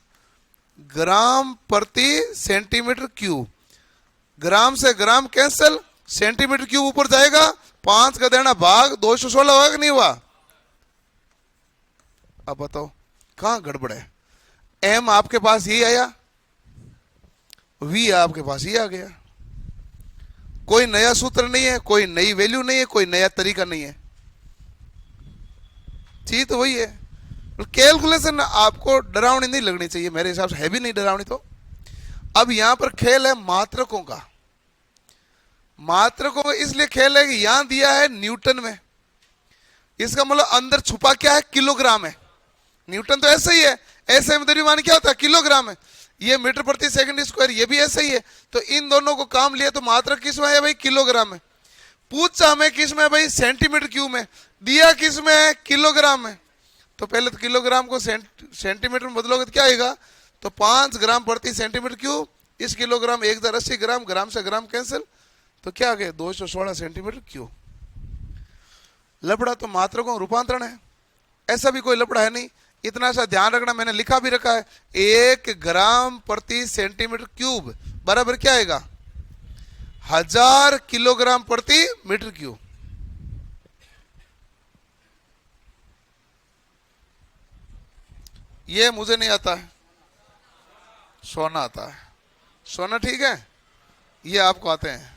ग्राम प्रति सेंटीमीटर क्यूब। ग्राम से ग्राम कैंसिल, सेंटीमीटर क्यूब ऊपर जाएगा, 5 का देना भाग 216 होगा कि नहीं हुआ? अब बताओ कहां गड़बड़ है? m आपके पास यही आया, v आपके पास ये आ गया, कोई नया सूत्र नहीं है, कोई नई वैल्यू नहीं है, कोई नया तरीका नहीं है, चीज तो वही है। कैलकुलेशन आपको डरावनी नहीं लगनी चाहिए, मेरे हिसाब से है भी नहीं डरावनी। तो अब यहां पर खेल है मात्रकों का, मात्रकों का इसलिए खेल है कि यहां दिया है न्यूटन में, इसका मतलब अंदर छुपा क्या है किलोग्राम है। न्यूटन तो ऐसा ही है, ऐसे में द्रव्यमान क्या होता है किलोग्राम है, ये मीटर प्रति सेकंड स्क्वायर ये भी ऐसा ही है, तो इन दोनों को काम लिया तो मात्रक किस में है भाई किलोग्राम में। पूछा हमें किस में भाई सेंटीमीटर क्यूब में, दिया किस में है किलोग्राम में, तो पहले तो किलोग्राम को सेंटीमीटर में बदलोगे तो क्या आएगा, तो 5 ग्राम प्रति सेंटीमीटर क्यूब, इस किलोग्राम 1080 ग्राम, ग्राम से ग्राम कैंसिल, तो क्या आ गया 216 सेंटीमीटर क्यूब। लपड़ा तो मात्रकों रूपांतरण है, ऐसा भी कोई लपड़ा है नहीं। इतना सा ध्यान रखना, मैंने लिखा भी रखा है 1 ग्राम प्रति सेंटीमीटर क्यूब बराबर क्या आएगा 1000 किलोग्राम प्रति मीटर क्यूब। ये मुझे नहीं आता है, सोना आता है, सोना ठीक है, ये आपको आते हैं,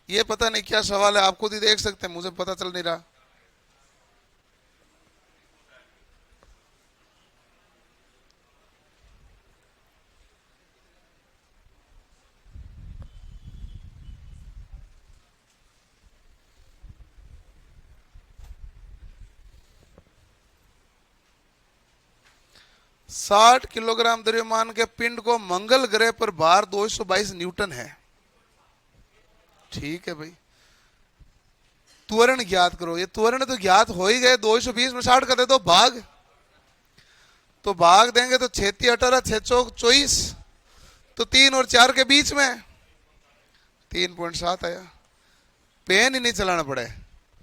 ये पता नहीं क्या सवाल है, आप खुद ही देख सकते हैं, मुझे पता चल नहीं रहा। साठ किलोग्राम द्रव्यमान के पिंड को मंगल ग्रह पर भार 222 न्यूटन है। ठीक है भाई, त्वरण ज्ञात करो, ये त्वरण तो ज्ञात हो ही गए, 220 में 60 का दे दो भाग, तो भाग देंगे तो 36 18 6 चौक 24, तो 3 और 4 के बीच में 3.7 आया। पेन ही नहीं चलाना पड़े,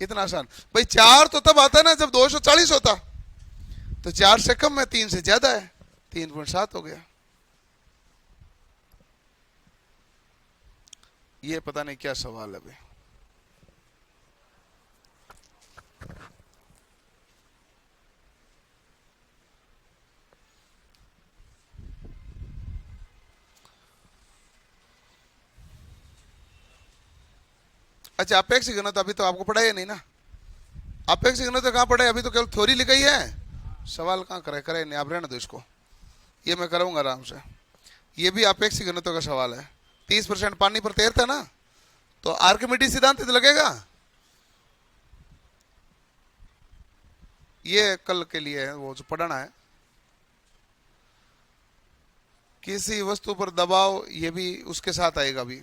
इतना आसान भाई। 4 तो तब आता ना जब 240 होता, तो 4 से कम है, 3 से ज्यादा है, 3.7 हो गया। ये पता नहीं क्या सवाल है भाई। अच्छा, अपेक्षिक घनत्व अभी तो आपको पढ़ा ही नहीं ना, अपेक्षिक घनत्व कहाँ पढ़े, अभी तो केवल थ्योरी लिखाई है, सवाल कहाँ करे नहीं, आप रहने दो इसको, ये मैं कराऊंगा आराम से। ये भी अपेक्षिक घनत्व का सवाल है, 30% पानी पर तैरता ना, तो आर्किमिडीज सिद्धांत तो लगेगा, ये कल के लिए है, वो जो पढ़ना है। किसी वस्तु पर दबाव, ये भी उसके साथ आएगा भी।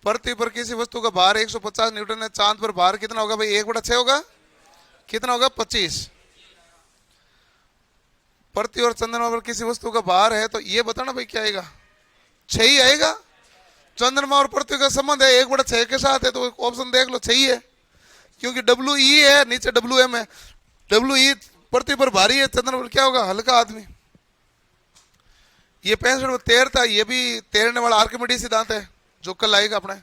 पृथ्वी पर किसी वस्तु का भार 150 न्यूटन है, चांद पर भार कितना होगा भाई? 1/6 होगा। कितना होगा? 25। पृथ्वी और चंद्रमा पर किसी वस्तु का भार है, तो ये बताना भाई क्या आएगा? 6 ही आएगा। चंद्रमा और पृथ्वी का संबंध है 1/6 के साथ है, तो ऑप्शन देख लो, 6 ही है, क्योंकि WE है, नीचे WM है। WE पृथ्वी पर भारी है, चंद्रमा पर क्या होगा? हल्का आदमी। ये 65 में तैरता, ये भी तैरने वाला आर्किमिडीज सिद्धांत है जो कल आएगा अपने।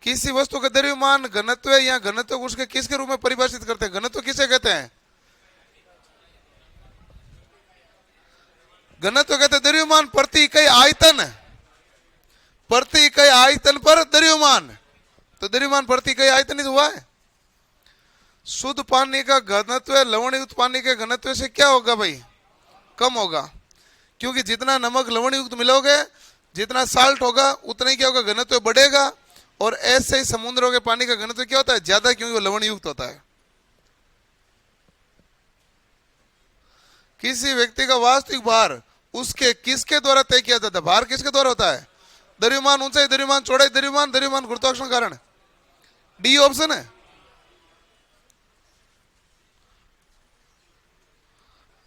किसी वस्तु का द्रव्यमान घनत्व या घनत्व को उसके किसके रूप में परिभाषित करते हैं? घनत्व किसे कहते हैं? घनत्व कहते हैं द्रव्यमान प्रति इकाई आयतन, प्रति इकाई आयतन पर द्रव्यमान, तो द्रव्यमान प्रति इकाई आयतन ही हुआ है। शुद्ध पानी का घनत्व लवणयुक्त पानी के घनत्व से क्या होगा भाई? कम होगा, क्योंकि जितना नमक लवणयुक्त मिलोगे, जितना साल्ट होगा, उतना ही क्या होगा? घनत्व बढ़ेगा। और ऐसे ही समुद्रों के पानी का घनत्व क्या होता है? ज्यादा, क्योंकि वो लवणयुक्त होता है। किसी व्यक्ति का वास्तविक भार उसके किसके द्वारा तय किया जाता है? भार किसके द्वारा होता है? द्रव्यमान ऊंचाई, द्रव्यमान चौड़ाई, द्रव्यमान गुरुत्वाकर्षण कारण। डी ऑप्शन है।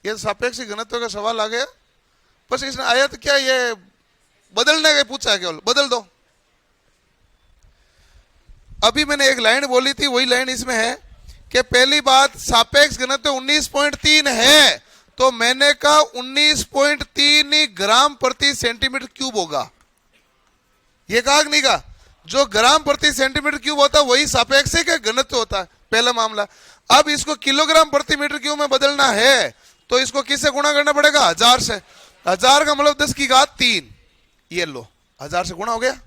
ये सापेक्षिक घनत्व का सवाल आ गया, बस इसने आया तो क्या ये बदलने का पूछा है, केवल बदल दो। अभी मैंने एक लाइन बोली थी, वही लाइन इसमें है कि पहली बात सापेक्ष घनत्व 19.3 है, तो मैंने कहा 19.3 ग्राम प्रति सेंटीमीटर क्यूब होगा। ये कहा नहीं कहा? जो ग्राम प्रति सेंटीमीटर क्यूब होता है वही सापेक्षिक घनत्व होता है, पहला मामला। अब इसको किलोग्राम प्रति मीटर क्यूब में बदलना है, तो इसको किससे गुणा करना पड़ेगा? 1000 से। 1000 का मतलब 10⁻3। ये लो, 1000 से गुणा हो गया।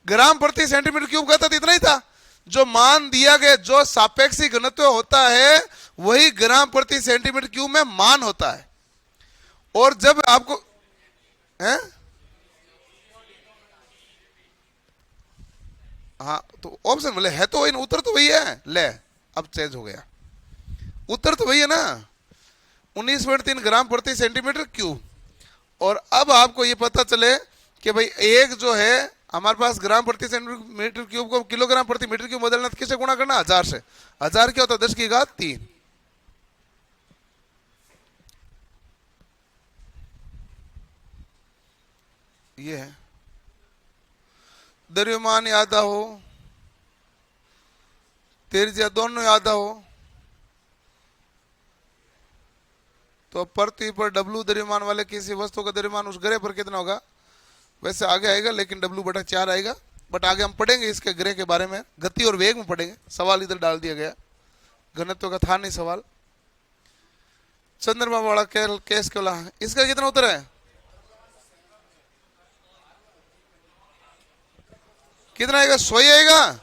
ग्राम प्रति सेंटीमीटर क्यूब कहता था, इतना ही था। जो मान दिया गया, जो सापेक्षिक घनत्व होता है, वही ग्राम प्रति सेंटीमीटर क्यूब में मान होता है। और जब आपको है, हाँ, तो ऑप्शन बोले है तो वही, उत्तर तो वही है। ले, अब चेंज हो गया, उत्तर तो वही है ना, 19.3 ग्राम प्रति सेंटीमीटर क्यूब। और अब आपको ये पता चले कि भाई एक जो है हमारे पास ग्राम प्रति सेंटीमीटर क्यूब को किलोग्राम प्रति मीटर क्यूब बदलना, तो किससे गुणा करना? 1000 से। 1000 क्या होता है? 10⁻3। ये है। द्रव्यमान आधा हो, त्रिज्या दोनों आधा हो, तो पृथ्वी पर W द्रव्यमान वाले किसी वस्तु का द्रव्यमान उस ग्रह पर कितना होगा? वैसे आगे आएगा, लेकिन W/4 आएगा, बट आगे हम पढ़ेंगे इसके ग्रह के बारे में, गति और वेग में पढ़ेंगे। सवाल इधर डाल दिया गया, घनत्व का था नहीं सवाल। चंद्रमा वाला केस केवला, इसका कितना उत्तर है? कितना आएगा? 100 ही आएगा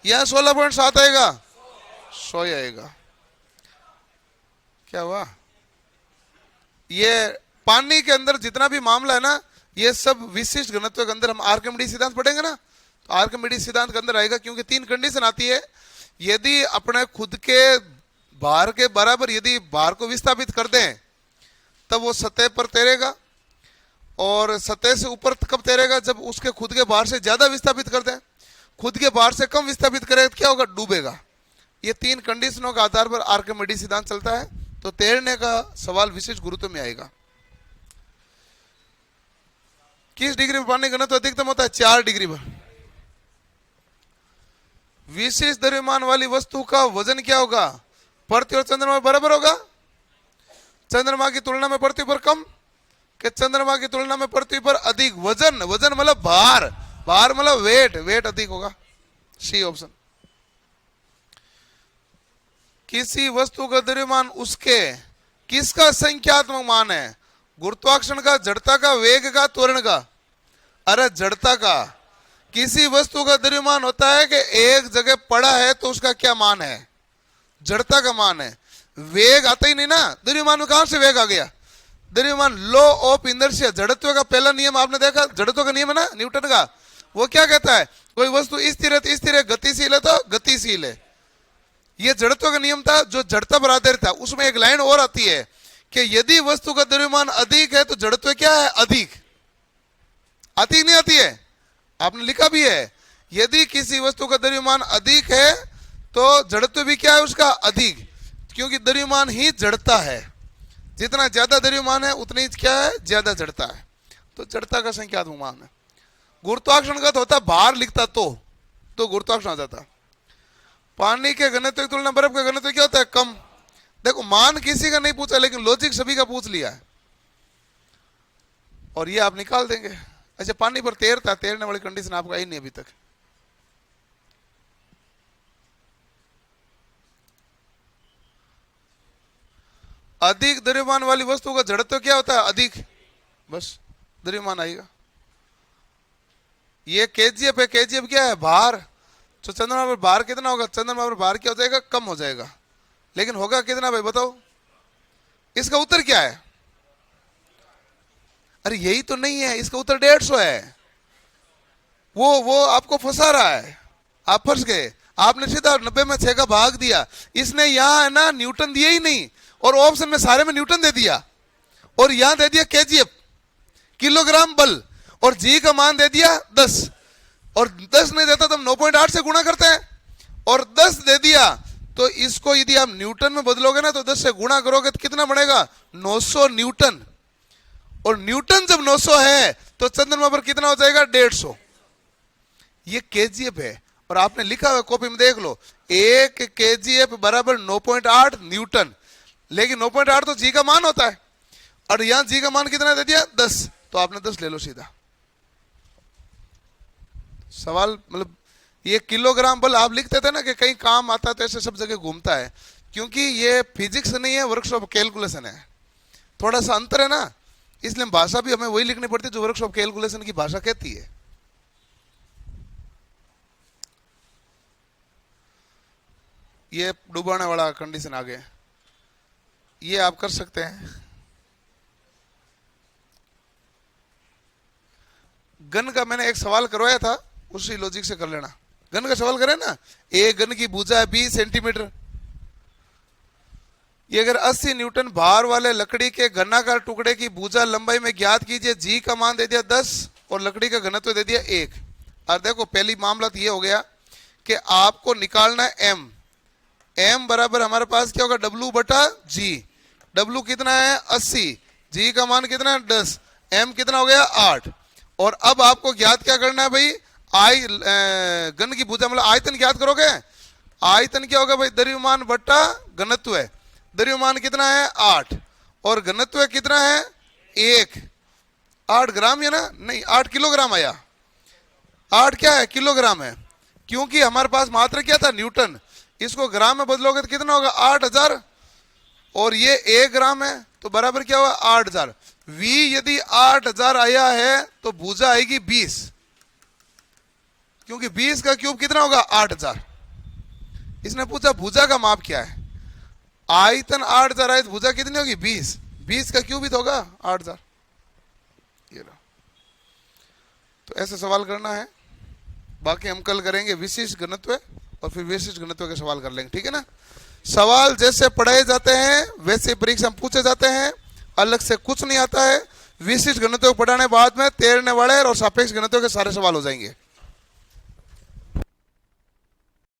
या 16.7 आएगा? 100 ही आएगा। क्या हुआ? ये पानी के अंदर जितना भी मामला है ना, ये सब विशिष्ट घनत्व के अंदर हम आर्किमिडीज सिद्धांत पढ़ेंगे ना, तो आर्किमिडीज सिद्धांत के अंदर आएगा, क्योंकि 3 कंडीशन आती है। यदि अपने खुद के भार के बराबर यदि भार को विस्थापित कर दें, तब वो सतह पर तैरेगा, और सतह से ऊपर कब तैरेगा? जब उसके खुद के भार से ज्यादा विस्थापित कर दें। खुद के भार से कम विस्थापित करेगा तो क्या होगा? डूबेगा। ये 3 कंडीशनों के आधार पर आर्किमिडीज सिद्धांत चलता है। तो तैरने का सवाल विशिष्ट गुरुत्व में आएगा। किस डिग्री में पानी घनत्व अधिकतम होता है? 4 डिग्री पर। विशेष द्रव्यमान वाली वस्तु का वजन क्या होगा? पृथ्वी और चंद्रमा में बराबर होगा? चंद्रमा की तुलना में पृथ्वी पर कम, कि चंद्रमा की तुलना में पृथ्वी पर अधिक? वजन, वजन मतलब भार, भार मतलब वेट, वेट अधिक होगा। C option. किसी वस्तु का द्रव्यमान उसके किसका संख्यात्मक मान है? गुरुत्वाकर्षण का, जड़ता का, वेग का, त्वरण का? अरे जड़ता का। किसी वस्तु का द्रव्यमान होता है कि एक जगह पड़ा है तो उसका क्या मान है? जड़ता का मान है। वेग आता ही नहीं ना, द्रव्यमान में कहां से वेग आ गया? द्रव्यमान, लॉ ऑफ इनर्शिया, जड़त्व का पहला नियम आपने देखा, जड़त्व का नियम है ना न्यूटन का, वो क्या कहता है? कोई वस्तु स्थिर है तो स्थिर है, गतिशील है तो गतिशील है। ये जड़त्व का नियम था जो जड़ता पर आधारित था। उसमें एक लाइन और आती है कि यदि वस्तु का द्रव्यमान अधिक है तो जड़त्व क्या है? अधिक। आती नहीं आती है? आपने लिखा भी है, यदि किसी वस्तु का द्रव्यमान अधिक है तो जड़त्व भी क्या है उसका अधिक, क्योंकि द्रव्यमान ही जड़ता है। जितना ज्यादा द्रव्यमान है उतनी क्या है ज्यादा जड़ता है। तो जड़ता का संख्यात्मक मान है। गुरुत्वाकर्षण का तो होता है भार लिखता तो गुरुत्वाकर्षण आ जाता। पानी के घनत्व की तुलना बर्फ का घनत्व क्या होता है कम। देखो मान किसी का नहीं पूछा लेकिन लॉजिक सभी का पूछ लिया है और ये आप निकाल देंगे। अच्छा पानी पर तैरता, तैरने वाली कंडीशन आपको आई नहीं अभी तक। अधिक द्रव्यमान वाली वस्तु का जड़त्व क्या होता है अधिक, बस द्रव्यमान आएगा। ये केजीएफ है, केजीएफ क्या है भार। तो चंद्रमा पर भार कितना होगा, चंद्रमा पर भार क्या हो जाएगा कम हो जाएगा, लेकिन होगा कितना भाई बताओ। इसका उत्तर क्या है, अरे यही तो नहीं है, इसका उत्तर 150 है। वो आपको फंसा रहा है, आप फंस गए। आपने सीधा 90 में 6 का भाग दिया, इसने यहां है ना न्यूटन दिया ही नहीं और ऑप्शन में सारे में न्यूटन दे दिया और यहां दे दिया केजीएफ किलोग्राम बल और जी का मान दे दिया 10 और 10 नहीं देता तो हम 9.8 से गुणा करते हैं और 10 दे दिया तो इसको यदि आप न्यूटन में बदलोगे ना तो 10 से गुणा करोगे तो कितना बनेगा 900 न्यूटन। और न्यूटन जब 900 है तो चंद्रमा पर कितना हो जाएगा 150। ये केजीएफ है और आपने लिखा हुआ कॉपी में देख लो 1 केजीएफ बराबर 9.8 न्यूटन, लेकिन 9.8 तो जी का मान होता है और यहां जी का मान कितना दे दिया 10, तो आपने 10 ले लो सीधा। सवाल मतलब ये किलोग्राम बल आप लिखते थे ना कि कहीं काम आता तो ऐसे सब जगह घूमता है, क्योंकि ये फिजिक्स नहीं है वर्कशॉप कैलकुलेशन है, थोड़ा सा अंतर है ना, इसलिए भाषा भी हमें वही लिखनी पड़ती है जो वर्कशॉप कैलकुलेशन की भाषा कहती है। ये डुबाने वाला कंडीशन आ गया, ये आप कर सकते हैं। गन का मैंने एक सवाल करवाया था, उसी लॉजिक से कर लेना। गन का सवाल करें ना, एक गन की भुजा है 20 सेंटीमीटर, ये अगर 80 न्यूटन भार वाले लकड़ी के घनाकार टुकड़े की भुजा लंबाई में ज्ञात कीजिए। जी का मान दे दिया 10 और लकड़ी का घनत्व दे दिया 1। और देखो पहली मामला तो ये हो गया कि आपको निकालना है एम। एम बराबर हमारे पास क्या होगा W बटा जी। W कितना है 80, जी का मान कितना है 10, एम कितना हो गया 8। और अब आपको ज्ञात क्या करना है भाई, गन की भुजा मतलब आयतन ज्ञात करोगे। आयतन क्या होगा भाई द्रव्यमान बटा घनत्व है। द्रव्यमान कितना है 8 और घनत्व कितना है 1। 8 ग्राम है ना, नहीं 8 किलोग्राम आया। 8 क्या है किलोग्राम है, क्योंकि हमारे पास मात्रा क्या था न्यूटन, इसको ग्राम में बदलोगे तो कितना होगा 8000 और ये 1 ग्राम है तो बराबर क्या हुआ 8000। V यदि 8000 आया है तो भुजा आएगी 20, क्योंकि 20 का क्यूब कितना होगा 8000। इसने पूछा भुजा का माप क्या है, आयतन 8000 आए तो भुजा कितनी होगी 20, 20 का क्यूब ही तो होगा 8000। ये लो, तो ऐसे सवाल करना है। बाकी हम कल करेंगे विशिष्ट घनत्व और फिर विशिष्ट घनत्व के सवाल कर लेंगे, ठीक है ना। सवाल जैसे पढ़ाए जाते हैं वैसे परीक्षा में पूछे जाते हैं, अलग से कुछ नहीं आता है। विशिष्ट घनत्व पढ़ाने बाद में तैरने वाले और सापेक्ष घनत्व के सारे सवाल हो जाएंगे।